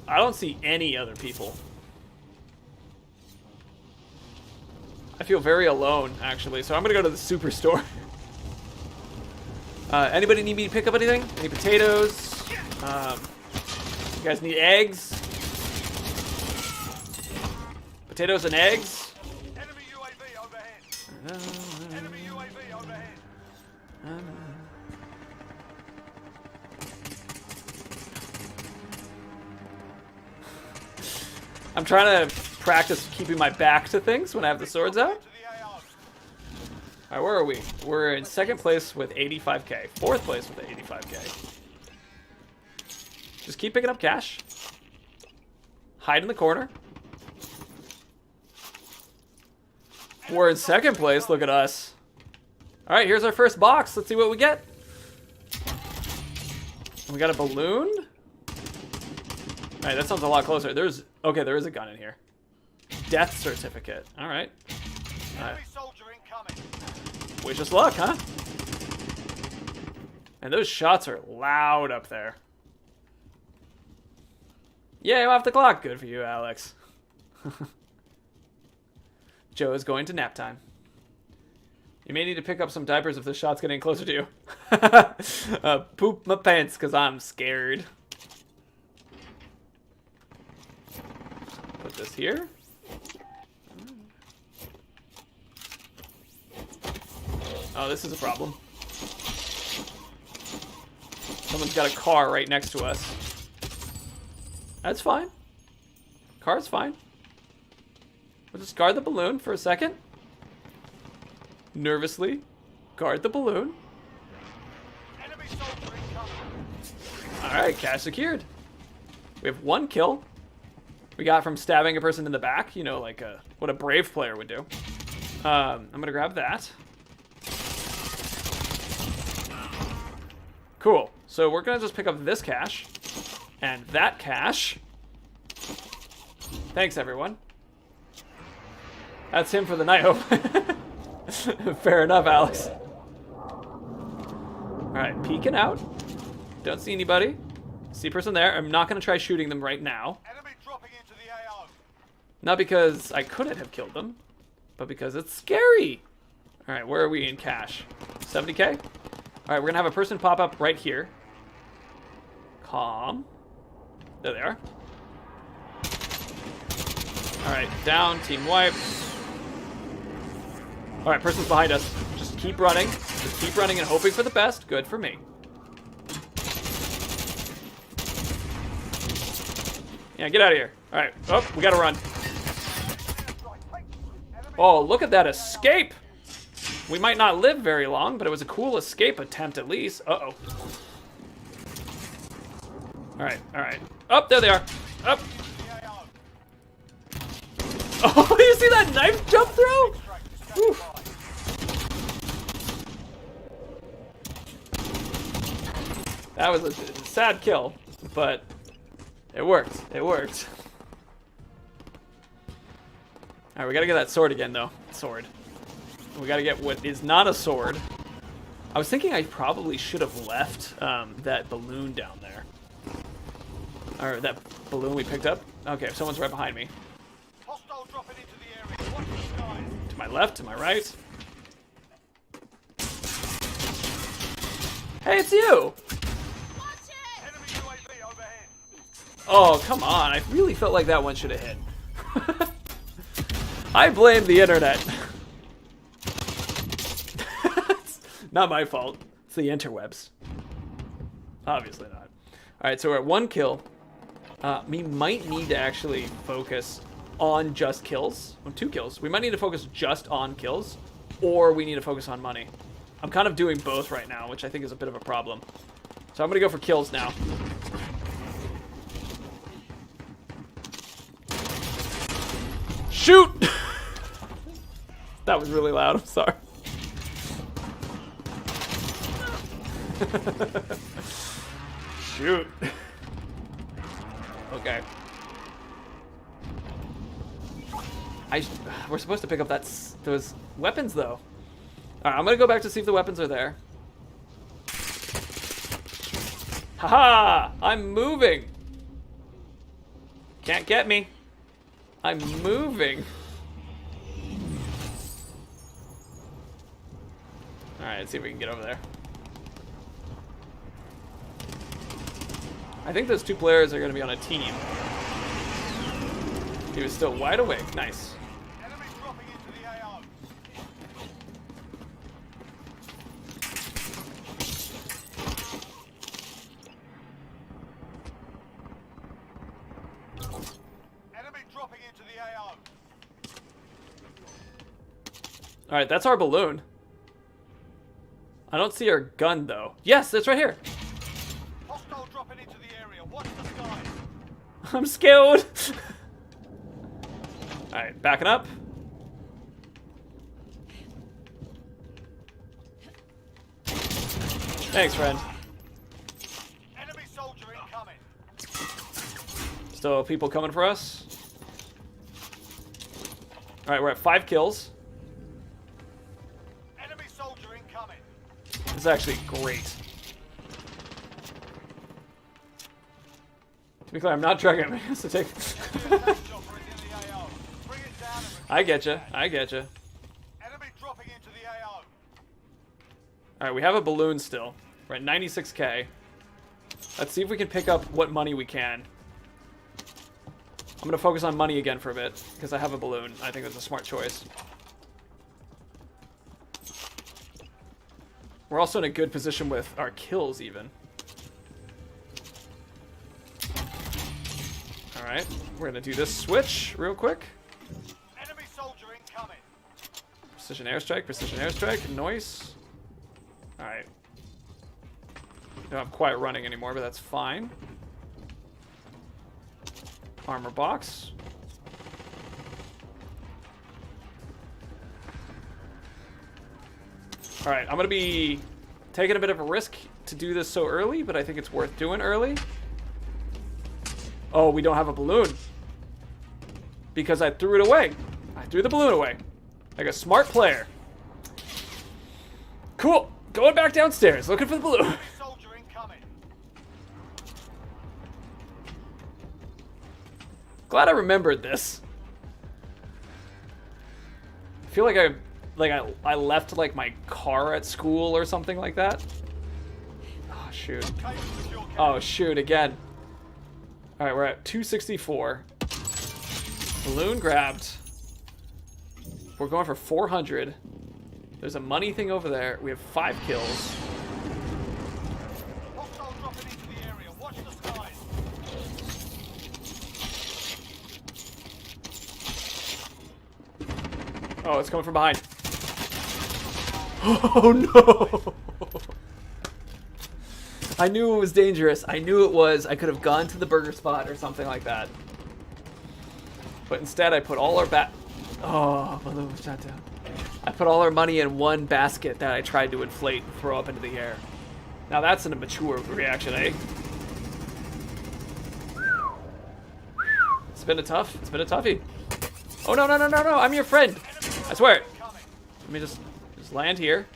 I don't see any other people. I feel very alone, actually, so I'm gonna go to the superstore. Anybody need me to pick up anything? Any potatoes? You guys need eggs? Potatoes and eggs. Enemy UAV overhead. Enemy UAV overhead. I'm trying to practice keeping my back to things when I have the swords out. To the AO. Alright, where are we? We're in second place with 85k. Fourth place with 85k. Just keep picking up cash. Hide in the corner. We're in second place. Look at us. Alright, here's our first box. Let's see what we get. We got a balloon. Alright, that sounds a lot closer. Okay, there is a gun in here. Death certificate. Alright. Enemy soldier incoming. Wish us luck, huh? And those shots are loud up there. Yay, I'm off the clock. Good for you, Alex. Joe is going to nap time. You may need to pick up some diapers if the shot's getting closer to you. Poop my pants because I'm scared. Put this here. Oh, this is a problem. Someone's got a car right next to us. That's fine. Car's fine. We'll just guard the balloon for a second. Nervously guard the balloon. Enemy soldier incoming. Alright, cash secured. We have 1 kill. We got from stabbing a person in the back. You know, like what a brave player would do. I'm going to grab that. Cool. So we're going to just pick up this cash. And that cash. Thanks, everyone. That's him for the night, hope. Fair enough, Alex. Alright, peeking out. Don't see anybody. See a person there. I'm not going to try shooting them right now. Enemy dropping into the AO. Not because I couldn't have killed them, but because it's scary. Alright, where are we in cash? 70k? Alright, we're going to have a person pop up right here. Calm. There they are. Alright, down. Team wipe. Alright, person's behind us. Just keep running. Just keep running and hoping for the best. Good for me. Yeah, get out of here. Alright. Oh, we gotta run. Oh, look at that escape! We might not live very long, but it was a cool escape attempt at least. Uh-oh. Alright, alright. Oh, there they are. Up. Oh, you see that knife jump throw? Oof. That was a sad kill, but it worked. It worked. Alright, we gotta get that sword again, though. Sword. We gotta get what is not a sword. I was thinking I probably should have left that balloon down there. Or that balloon we picked up. Okay, someone's right behind me. Hostile dropping into the area. Watch the skies. To my left, to my right. Hey, it's you! Enemy UAV overhead. Oh, come on. I really felt like that one should have hit. I blame the internet. It's not my fault. It's the interwebs. Obviously not. Alright, so we're at 1 kill. We might need to actually focus on just kills. 2 kills. We might need to focus just on kills, or we need to focus on money. I'm kind of doing both right now, which I think is a bit of a problem. So I'm going to go for kills now. Shoot! That was really loud. I'm sorry. Shoot. Okay. We're supposed to pick up those weapons, though. Alright, I'm gonna go back to see if the weapons are there. Haha! I'm moving! Can't get me. I'm moving. Alright, let's see if we can get over there. I think those 2 players are going to be on a team. He was still wide awake. Nice. Enemy dropping into the AO. Enemy dropping into the AO. All right, that's our balloon. I don't see our gun though. Yes, it's right here. Hostile dropping into the area. Watch the skies. I'm scared. All right, backing up. Thanks, friend. Enemy soldier incoming. Still people coming for us. All right, we're at 5 kills. Enemy soldier incoming. This is actually great. To be clear, I'm not dragging my hands to take. Enemy attack chopper is in the AO. Bring it down and I get you. I get you. enemy dropping into the AO. All right, we have a balloon still. We're at 96k. Let's see if we can pick up what money we can. I'm gonna focus on money again for a bit because I have a balloon. I think that's a smart choice. We're also in a good position with our kills even. All right, we're gonna do this switch real quick. Enemy soldier incoming. Precision airstrike, nice. All right. Don't have quite running anymore, but that's fine. Armor box. All right, I'm gonna be taking a bit of a risk to do this so early, but I think it's worth doing early. Oh, we don't have a balloon. Because I threw it away. I threw the balloon away. Like a smart player. Cool. Going back downstairs, looking for the balloon. Enemy soldier incoming. Glad I remembered this. I feel like I left like my car at school or something like that. Oh shoot. Cable secure. Oh shoot again. All right, we're at 264. Balloon grabbed. We're going for 400. There's a money thing over there. We have 5 kills. Hostile dropping into the area. Watch the skies. Oh, it's coming from behind. Oh no! I knew it was dangerous. I knew it was. I could have gone to the burger spot or something like that. But instead, I put all our Oh, balloon was shot down. I put all our money in one basket that I tried to inflate and throw up into the air. Now that's an immature reaction, eh? It's been a toughie. Oh no, I'm your friend. I swear. Let me just land here.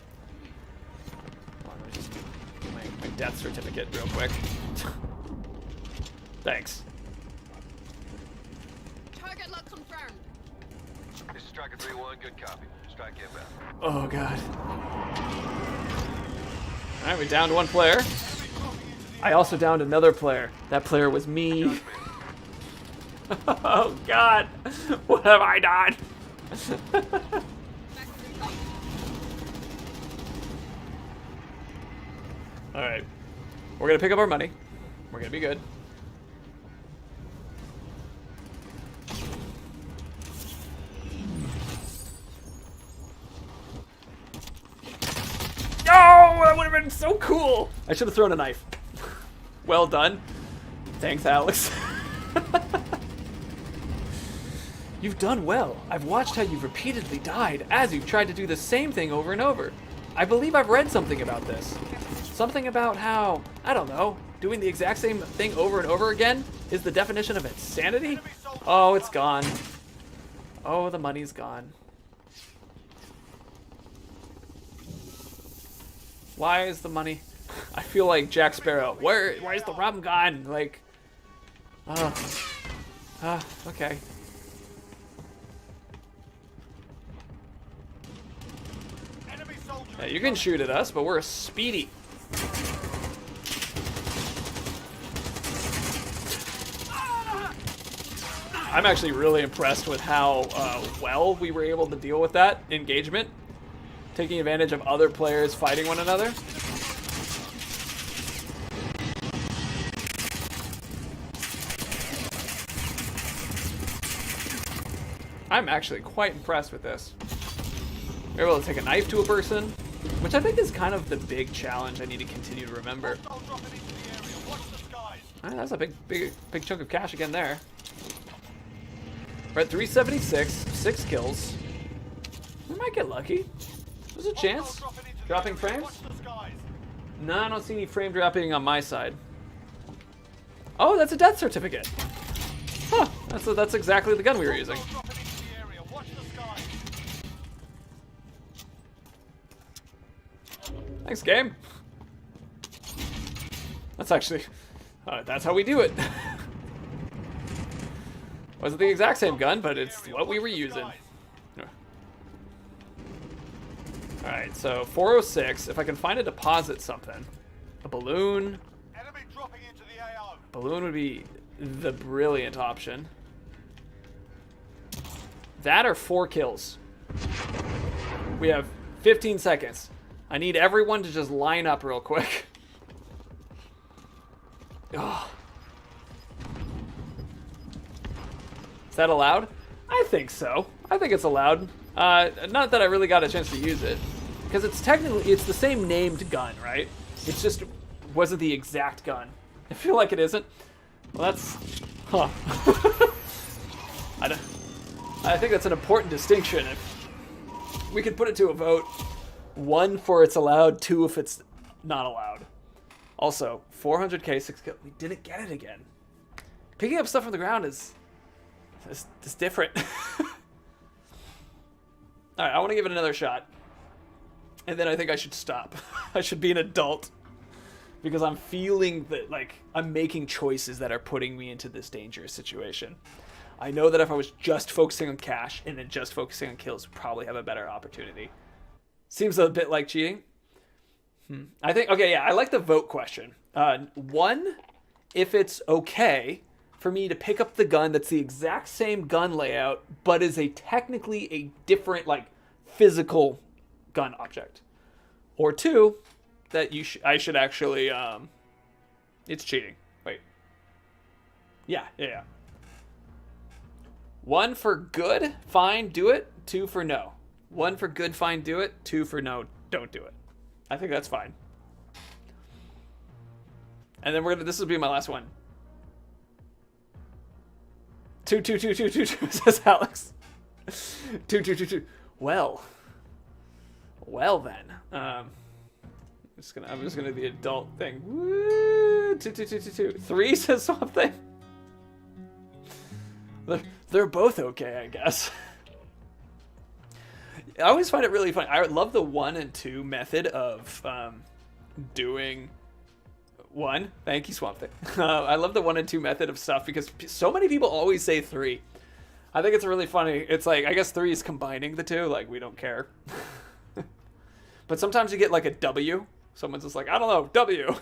Hold on, let me just do my death certificate real quick. Thanks. Target lock confirmed. This is Striker 3-1, good copy. Strike inbound. Oh god. Alright, we downed one player. I also downed another player. That player was me. Oh god. What have I done? Alright. We're gonna pick up our money. We're gonna be good. Oh, that would have been so cool. I should have thrown a knife. Well done. Thanks, Alex. You've done well. I've watched how you've repeatedly died as you've tried to do the same thing over and over. I believe I've read something about this. Something about how, I don't know, doing the exact same thing over and over again is the definition of insanity? Oh, it's gone. Oh, the money's gone. Why is the money? I feel like Jack Sparrow. Where's the rum gone? Like, okay. Yeah, you can shoot at us, but we're speedy. I'm actually really impressed with how well we were able to deal with that engagement, taking advantage of other players fighting one another. I'm actually quite impressed with this. We're able to take a knife to a person, which I think is kind of the big challenge I need to continue to remember. That's a big chunk of cash again there. We're at 376, 6 kills. We might get lucky. There's a chance. Dropping frames? No, I don't see any frame dropping on my side. Oh, that's a death certificate. Huh, that's exactly the gun we were using. Thanks, game. That's actually... that's how we do it. Wasn't the exact same gun, but it's what we were using. Alright, so 406. If I can find a deposit something. A balloon. Enemy dropping into the AO. Balloon would be the brilliant option. That or 4 kills. We have 15 seconds. I need everyone to just line up real quick. Oh. Is that allowed? I think so. I think it's allowed. Not that I really got a chance to use it. Because it's technically, it's the same named gun, right? It's just wasn't the exact gun. I feel like it isn't. Well, that's... Huh. I think that's an important distinction. If we could put it to a vote. 1 for it's allowed, 2 if it's not allowed. Also, 400k, 6 kills. We didn't get it again. Picking up stuff from the ground is different. Alright, I want to give it another shot. And then I think I should stop. I should be an adult. Because I'm feeling that, like, I'm making choices that are putting me into this dangerous situation. I know that if I was just focusing on cash and then just focusing on kills, we'd probably have a better opportunity. Seems a bit like cheating. I think, okay, yeah, I like the vote question. 1, if it's okay for me to pick up the gun that's the exact same gun layout, but is technically a different, like, physical gun object. Or 2, that I should actually, it's cheating. Wait. Yeah. 1 for good, fine, do it. 2 for no. 1 for good, fine, do it. 2 for no, don't do it. I think that's fine. And then this will be my last one. 2 says Alex. 2. Well then. I'm just gonna do the adult thing. Woo! 2. 3 says something. They're both okay, I guess. I always find it really funny. I love the 1 and 2 method of doing 1. Thank you, Swamp Thing. I love the 1 and 2 method of stuff because so many people always say 3. I think it's really funny. It's like, I guess 3 is combining the 2. Like, we don't care. But sometimes you get like a W. Someone's just like, I don't know, W.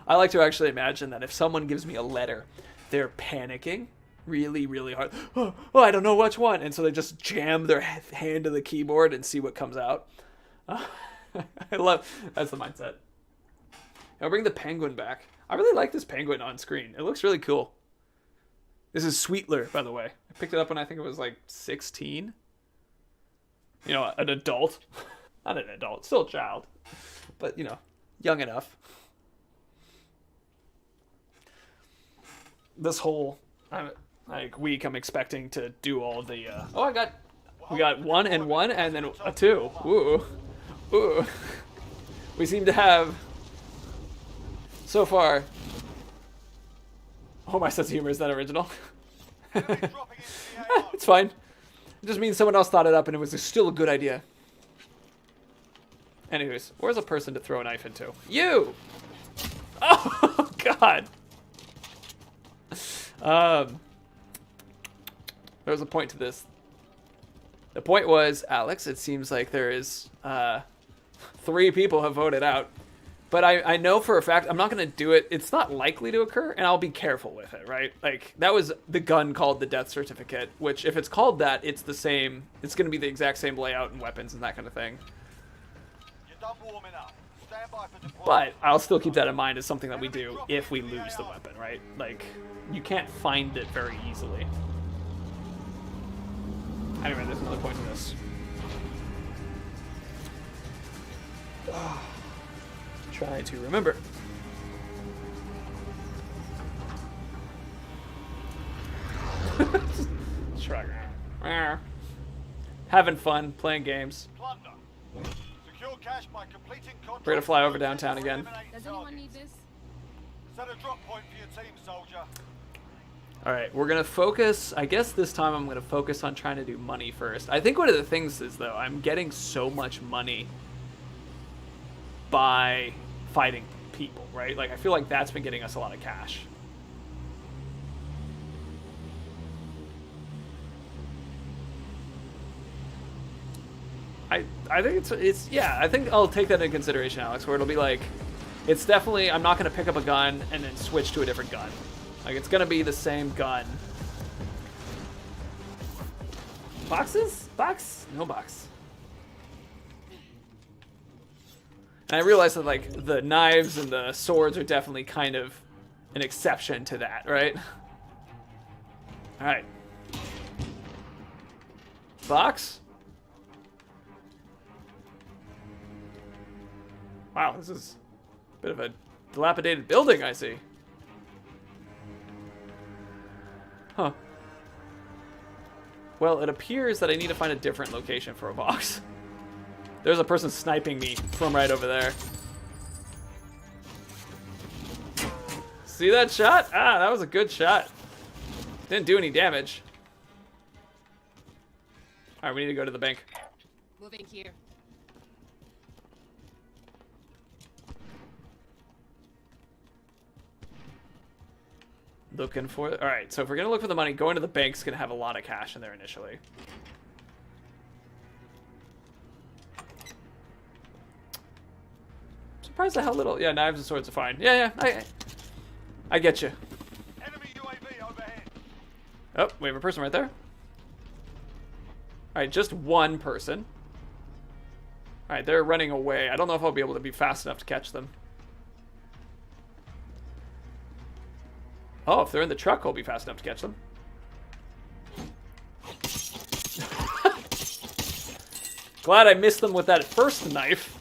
I like to actually imagine that if someone gives me a letter, they're panicking really, really hard. Oh, I don't know which one. And so they just jam their hand to the keyboard and see what comes out. That's the mindset. I'll bring the penguin back. I really like this penguin on screen. It looks really cool. This is Sweetler, by the way. I picked it up when I think it was like 16. You know, an adult. Not an adult, still a child. But, you know, young enough. This whole week, I'm expecting to do all the. We got 1 and 1, and then a 2. Ooh. We seem to have so far. Oh, my sense of humor is that original. It's fine. It just means someone else thought it up, and it was still a good idea. Anyways, where's a person to throw a knife into? You. Oh God. There was a point to this. The point was, Alex, it seems like there is 3 people have voted out But I know for a fact I'm not going to do it. It's not likely to occur, and I'll be careful with it, right? Like, that was the gun called the death certificate, which if it's called that, it's the same. It's going to be the exact same layout and weapons and that kind of thing. You're done warming up. Stand by for deployment. But I'll still keep that in mind as something that we do if we lose the weapon, right? Like, you can't find it very easily. Anyway, there's another point to this. Try to remember. Shrug. Having fun, playing games. Plunder. Secure cash by completing contracts. We're gonna fly over downtown again. Eliminate Does anyone targets. need this? Set a drop point for your team, soldier. Alright, we're gonna focus. I guess this time I'm gonna focus on trying to do money first. I think one of the things is, though, I'm getting so much money by fighting people, right? Like, I feel like that's been getting us a lot of cash. I think it's yeah, I think I'll take that into consideration, Alex, where it'll be like, it's definitely, I'm not going to pick up a gun and then switch to a different gun. Like, it's going to be the same gun. Boxes? Box? No box. And I realize that, like, the knives and the swords are definitely kind of an exception to that, right? Alright. Box? Wow, this is a bit of a dilapidated building, I see. Huh. Well, it appears that I need to find a different location for a box. There's a person sniping me from right over there. See that shot? Ah, that was a good shot. Didn't do any damage. Alright, we need to go to the bank. Moving here. Looking for... Alright, so if we're going to look for the money, going to the bank's going to have a lot of cash in there initially. Surprised at how little... Yeah, knives and swords are fine. Yeah, I get you. Enemy UAV overhead. Oh, we have a person right there. Alright, just one person. Alright, they're running away. I don't know if I'll be able to be fast enough to catch them. Oh, if they're in the truck, I'll be fast enough to catch them. Glad I missed them with that first knife.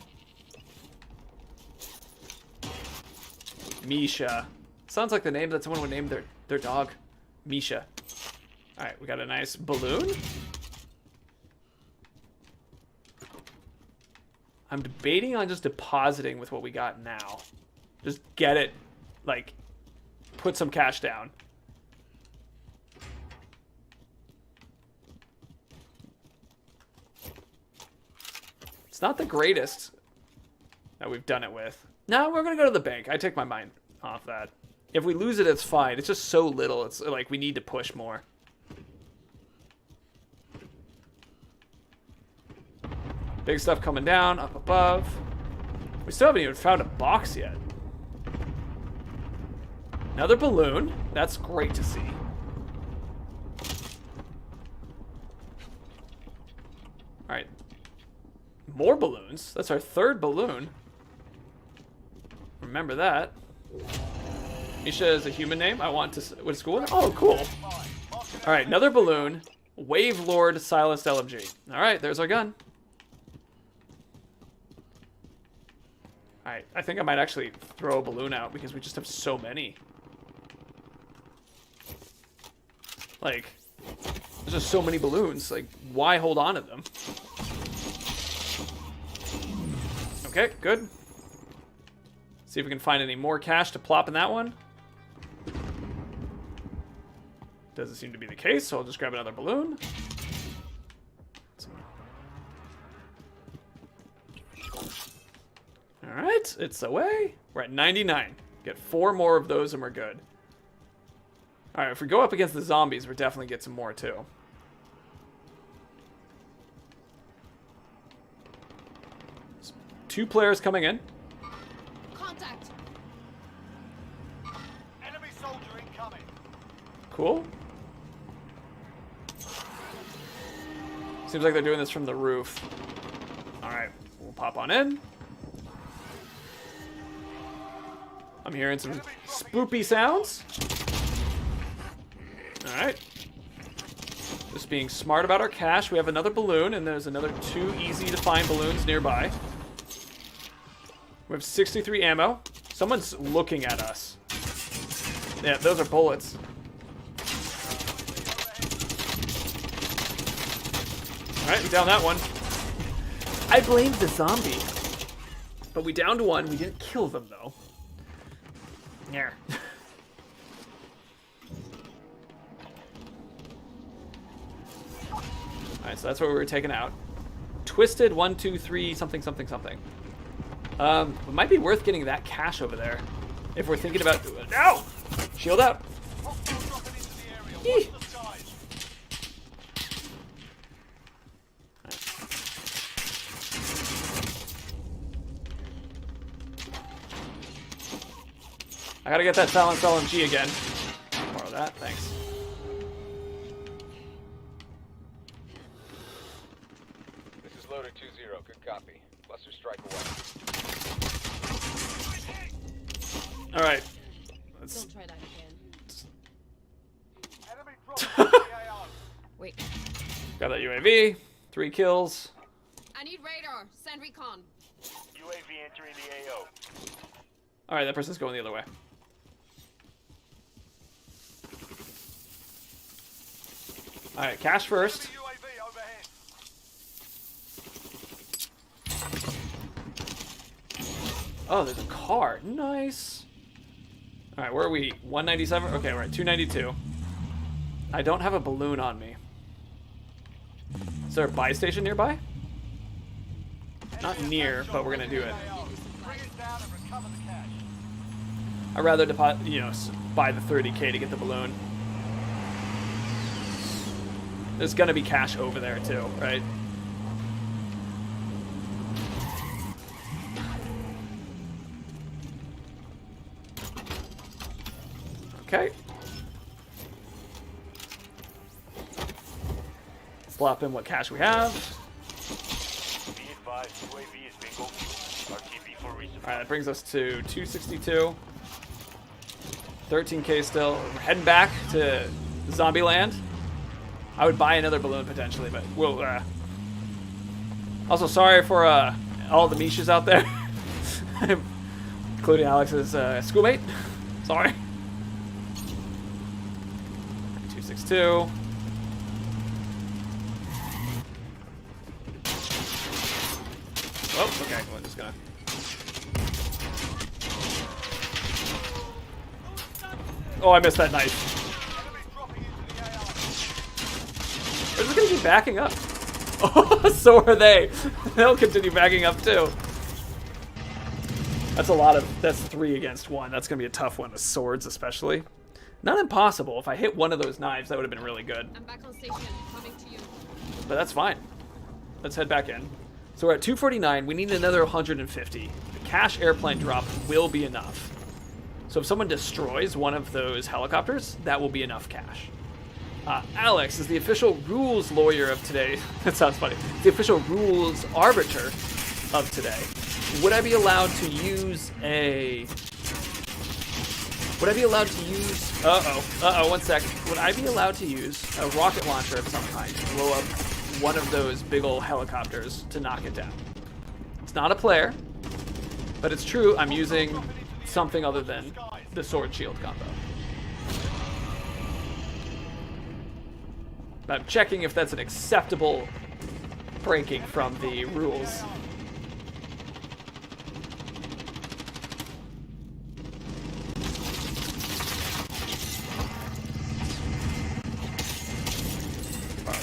Misha. Sounds like the name that someone would name their dog. Misha. Alright, we got a nice balloon. I'm debating on just depositing with what we got now. Just get it, like... Put some cash down. It's not the greatest that we've done it with. No, we're going to go to the bank. I take my mind off that. If we lose it, it's fine. It's just so little. It's like we need to push more. Big stuff coming down, up above. We still haven't even found a box yet. Another balloon. That's great to see. Alright. More balloons. That's our third balloon. Remember that. Misha is a human name. I want to... What is cool? Oh, cool. Alright, another balloon. Wave Lord Silenced LMG. Alright, there's our gun. Alright, I think I might actually throw a balloon out because we just have so many. Like, there's just so many balloons. Like, why hold on to them? Okay, good. See if we can find any more cash to plop in that one. Doesn't seem to be the case, so I'll just grab another balloon. Alright, it's away. We're at 99. Get 4 more of those and we're good. Alright, if we go up against the zombies, we'll definitely get some more too. There's 2 players coming in. Cool. Seems like they're doing this from the roof. Alright, we'll pop on in. I'm hearing some spoopy sounds. Alright. Just being smart about our cash. We have another balloon, and there's another 2 easy-to-find balloons nearby. We have 63 ammo. Someone's looking at us. Yeah, those are bullets. Alright, we downed that one. I blamed the zombie. But we downed one. We didn't kill them, though. Yeah. Alright, so that's what we were taking out. Twisted 1, 2, 3, something, something, something. It might be worth getting that cash over there. If we're thinking about... Ow! Shield out. Eee. I gotta get that silenced LMG again. Borrow that, thanks. This is loader 2-0. Good copy. Cluster strike away. Alright. Let's... Don't try that again. Enemy dropping into the AO. Wait. Got that UAV. 3 kills. I need radar. Send recon. UAV entering the AO. Alright, that person's going the other way. Alright, cash first. UAV overhead. Oh, there's a car. Nice. Alright, where are we? 197? Okay, we're at 292. I don't have a balloon on me. Is there a buy station nearby? Not near, but we're gonna do it. Bring it down and recover the cash. I'd rather deposit, you know, buy the 30K to get the balloon. There's gonna be cash over there too, right? Okay. Let's plop in what cash we have. Be advised, UAV is bingo. RTB for resupply. Alright, that brings us to 262. 13K still. We're heading back to Zombie Land. I would buy another balloon potentially, but we'll, also, sorry for, all the Mishas out there. Including Alex's, schoolmate. Sorry. 262. Oh, okay. We're just gonna... Oh, I missed that knife. They're just gonna keep backing up. Oh, so are they. They'll continue backing up too. That's a lot of... That's 3 against 1. That's gonna be a tough one with swords especially. Not impossible. If I hit one of those knives, that would have been really good. I'm back on station. Coming to you. But that's fine. Let's head back in. So we're at 249. We need another 150. The cash airplane drop will be enough. So if someone destroys one of those helicopters, that will be enough cash. Alex is the official rules lawyer of today. That sounds funny. The official rules arbiter of today. Would I be allowed to use a... Would I be allowed to use... one sec. Would I be allowed to use a rocket launcher of some kind to blow up one of those big ol' helicopters to knock it down? It's not a player, but it's true I'm using something other than the sword shield combo. But I'm checking if that's an acceptable breaking from the rules.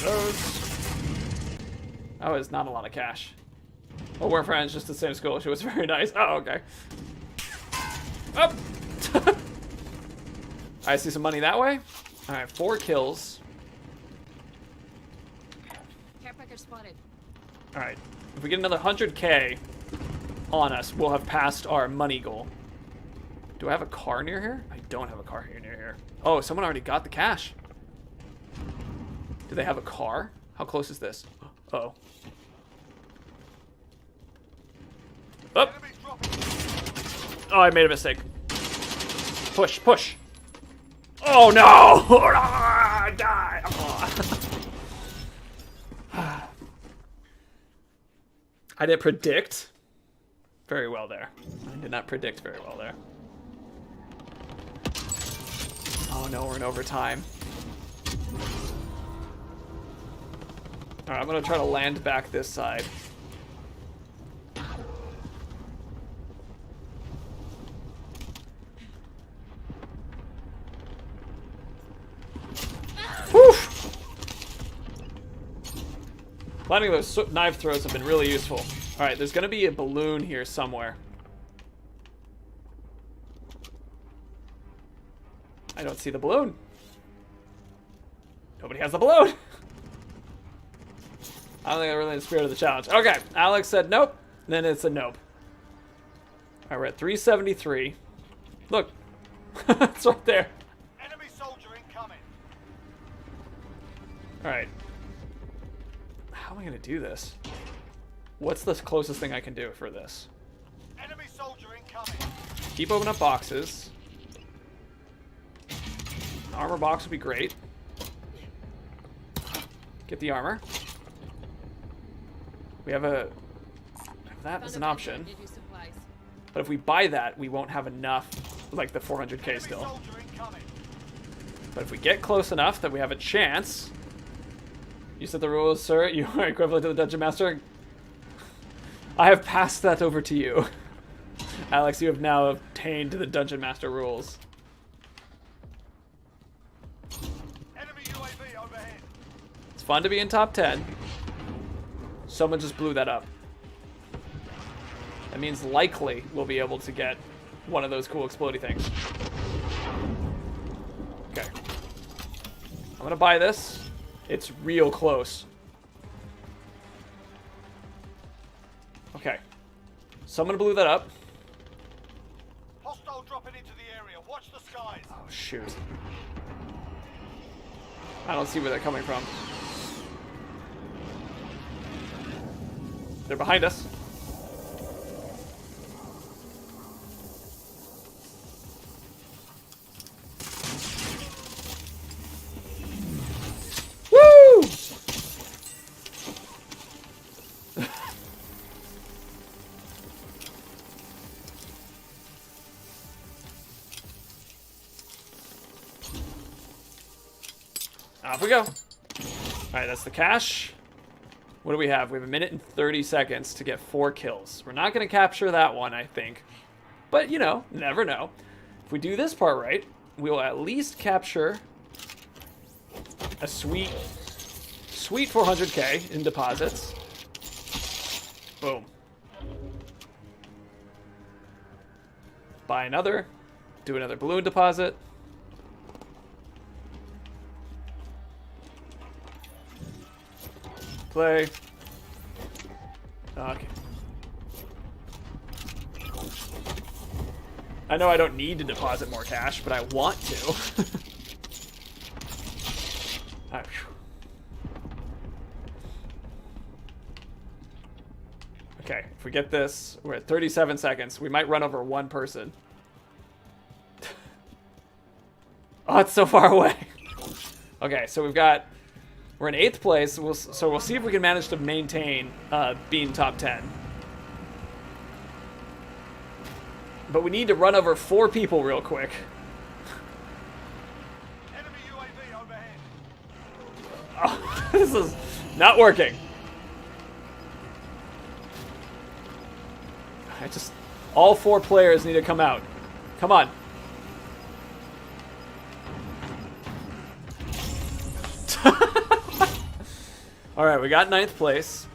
Those. Oh, it's not a lot of cash. Well, we're friends, just the same school. She was very nice. Oh, okay. Up. I see some money that way. All right, 4 kills. Care package spotted. All right, if we get another 100K on us, we'll have passed our money goal. Do I have a car near here? I don't have a car near here. Oh, someone already got the cash. Do they have a car? How close is this? Uh-oh. Oh. Enemies dropping. Oh, I made a mistake. Push, push. Oh no! Die! Oh. I didn't predict very well there. I did not predict very well there. Oh no, we're in overtime. Alright, I'm gonna try to land back this side. Whew! Landing those knife throws have been really useful. Alright, there's gonna be a balloon here somewhere. I don't see the balloon. Nobody has the balloon. I don't think I really in the spirit of the challenge. Okay, Alex said nope. Then it's a nope. Alright, we're at 373. Look. It's right there. Enemy soldier incoming. Alright. How am I going to do this? What's the closest thing I can do for this? Enemy soldier incoming. Keep opening up boxes. An armor box would be great. Get the armor. We have a... That is an option. Give you supplies. But if we buy that, we won't have enough, like the 400k Enemy still. soldier incoming. But if we get close enough that we have a chance... You said the rules, sir. You are equivalent to the Dungeon Master. I have passed that over to you. Alex, you have now obtained the Dungeon Master rules. Enemy UAV overhead. It's fun to be in top 10. Someone just blew that up. That means likely we'll be able to get one of those cool explodey things. Okay. I'm gonna buy this. It's real close. Okay. Someone blew that up. Hostile dropping into the area. Watch the skies. Oh, shoot. I don't see where they're coming from. They're behind us. Woo! Off we go. All right, that's the cash. What do we have? We have 1 minute and 30 seconds to get 4 kills. We're not going to capture that one, I think. But, you know, never know. If we do this part right, we will at least capture a sweet 400k in deposits. Boom. Buy another. Do another balloon deposit. Play. Okay. I know I don't need to deposit more cash, but I want to. Alright. Okay, if we get this, we're at 37 seconds. We might run over one person. Oh, it's so far away. Okay, so we're in 8th place, so we'll see if we can manage to maintain being top 10. But we need to run over 4 people real quick. Enemy UAV overhead. Oh, this is not working. All 4 players need to come out. Come on. All right, we got 9th place.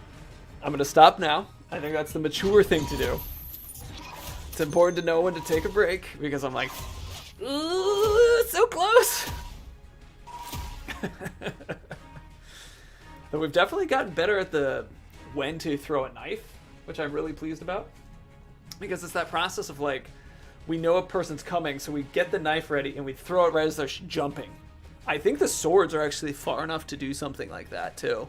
I'm gonna stop now. I think that's the mature thing to do. It's important to know when to take a break because I'm like, ooh, it's so close. But we've definitely gotten better at the when to throw a knife, which I'm really pleased about. Because it's that process of like, we know a person's coming, so we get the knife ready and we throw it right as they're jumping. I think the swords are actually far enough to do something like that too,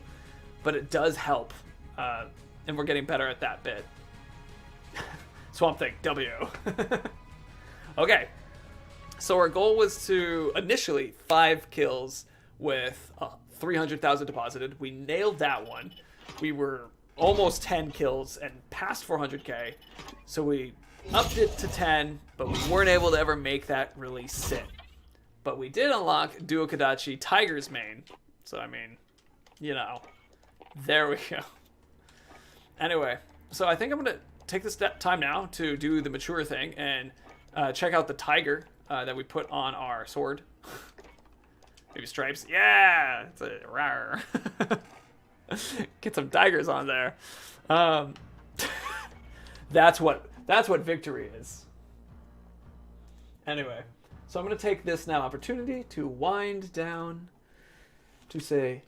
but it does help, and we're getting better at that bit. Swamp Thing, W. Okay, so our goal was to initially 5 kills with 300,000 deposited. We nailed that one. We were almost 10 kills and past 400k, so we upped it to 10, but we weren't able to ever make that really sit. But we did unlock Duokadachi Tiger's Mane, so I mean, you know, there we go. Anyway, so I think I'm gonna take this time now to do the mature thing and check out the tiger that we put on our sword. Maybe stripes. Yeah, it's a rawr. Get some tigers on there. That's what victory is. Anyway, so I'm gonna take this now opportunity to wind down, to say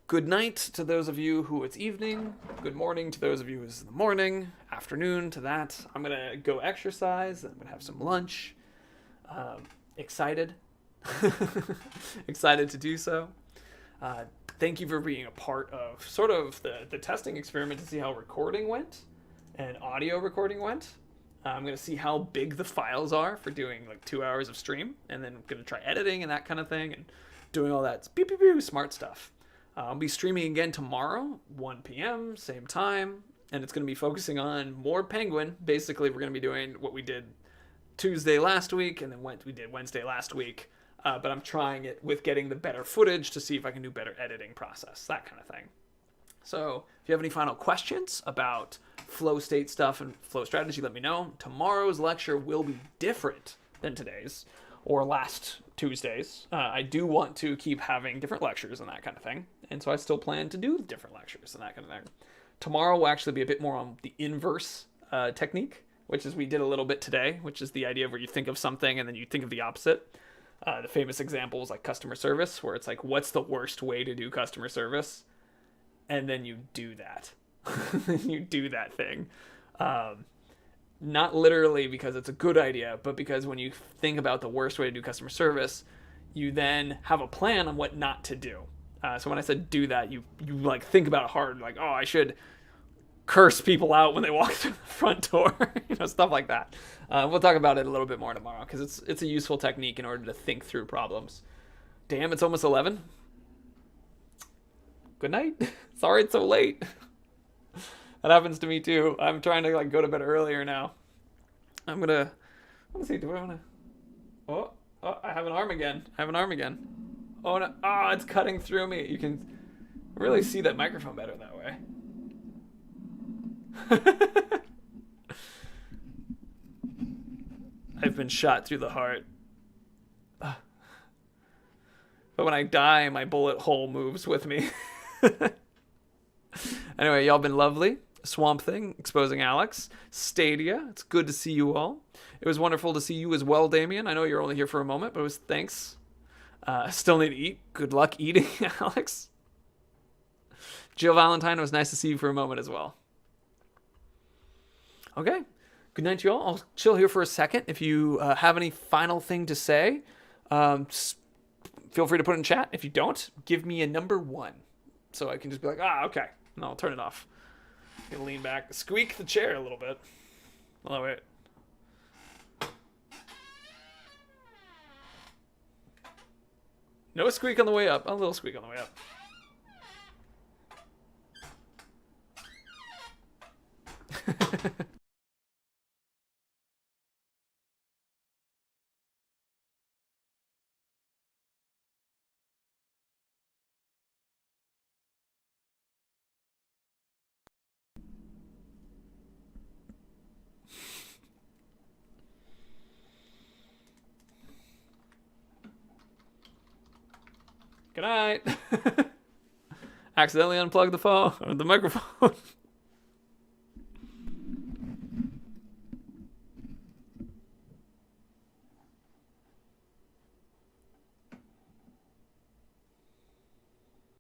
good night to those of you who it's evening, good morning to those of you who's in the morning, afternoon to that. I'm gonna go exercise. I'm gonna have some lunch. Excited. Excited to do so. Thank you for being a part of sort of the testing experiment to see how recording went and audio recording went. I'm going to see how big the files are for doing like 2 hours of stream, and then I'm going to try editing and that kind of thing and doing all that beep, beep, beep, smart stuff. I'll be streaming again tomorrow, 1 p.m., same time, and it's going to be focusing on more Penguin. Basically, we're going to be doing what we did Tuesday last week, and then we did Wednesday last week. But I'm trying it with getting the better footage to see if I can do better editing process, that kind of thing. So if you have any final questions about flow state stuff and flow strategy, let me know. Tomorrow's lecture will be different than today's or last Tuesday's. I do want to keep having different lectures and that kind of thing. And so I still plan to do different lectures and that kind of thing. Tomorrow will actually be a bit more on the inverse technique, which is we did a little bit today, which is the idea of where you think of something and then you think of the opposite. The famous example is like customer service, where it's like, what's the worst way to do customer service? And then you do that. You do that thing. Not literally because it's a good idea, but because when you think about the worst way to do customer service, you then have a plan on what not to do. So when I said do that, you like think about it hard, like, oh, I should curse people out when they walk through the front door, stuff like that. We'll talk about it a little bit more tomorrow because it's a useful technique in order to think through problems. Damn, it's almost 11. Good night. Sorry it's so late. That happens to me too. I'm trying to like go to bed earlier now. Let's see, do I want to? Oh, I have an arm again. Oh no, it's cutting through me. You can really see that microphone better that way. I've been shot through the heart. But when I die, my bullet hole moves with me. Anyway, y'all been lovely. Swamp Thing, exposing Alex. Stadia, it's good to see you all. It was wonderful to see you as well, Damien. I know you're only here for a moment, but it was thanks. Still need to eat. Good luck eating, Alex. Jill Valentine, it was nice to see you for a moment as well. Okay. Good night, y'all. I'll chill here for a second. If you have any final thing to say, feel free to put it in chat. If you don't, give me a number 1. So I can just be like, okay. And I'll turn it off. I'm gonna lean back. Squeak the chair a little bit. Oh, wait. No squeak on the way up. A little squeak on the way up. Good night. Accidentally unplugged the phone or the microphone.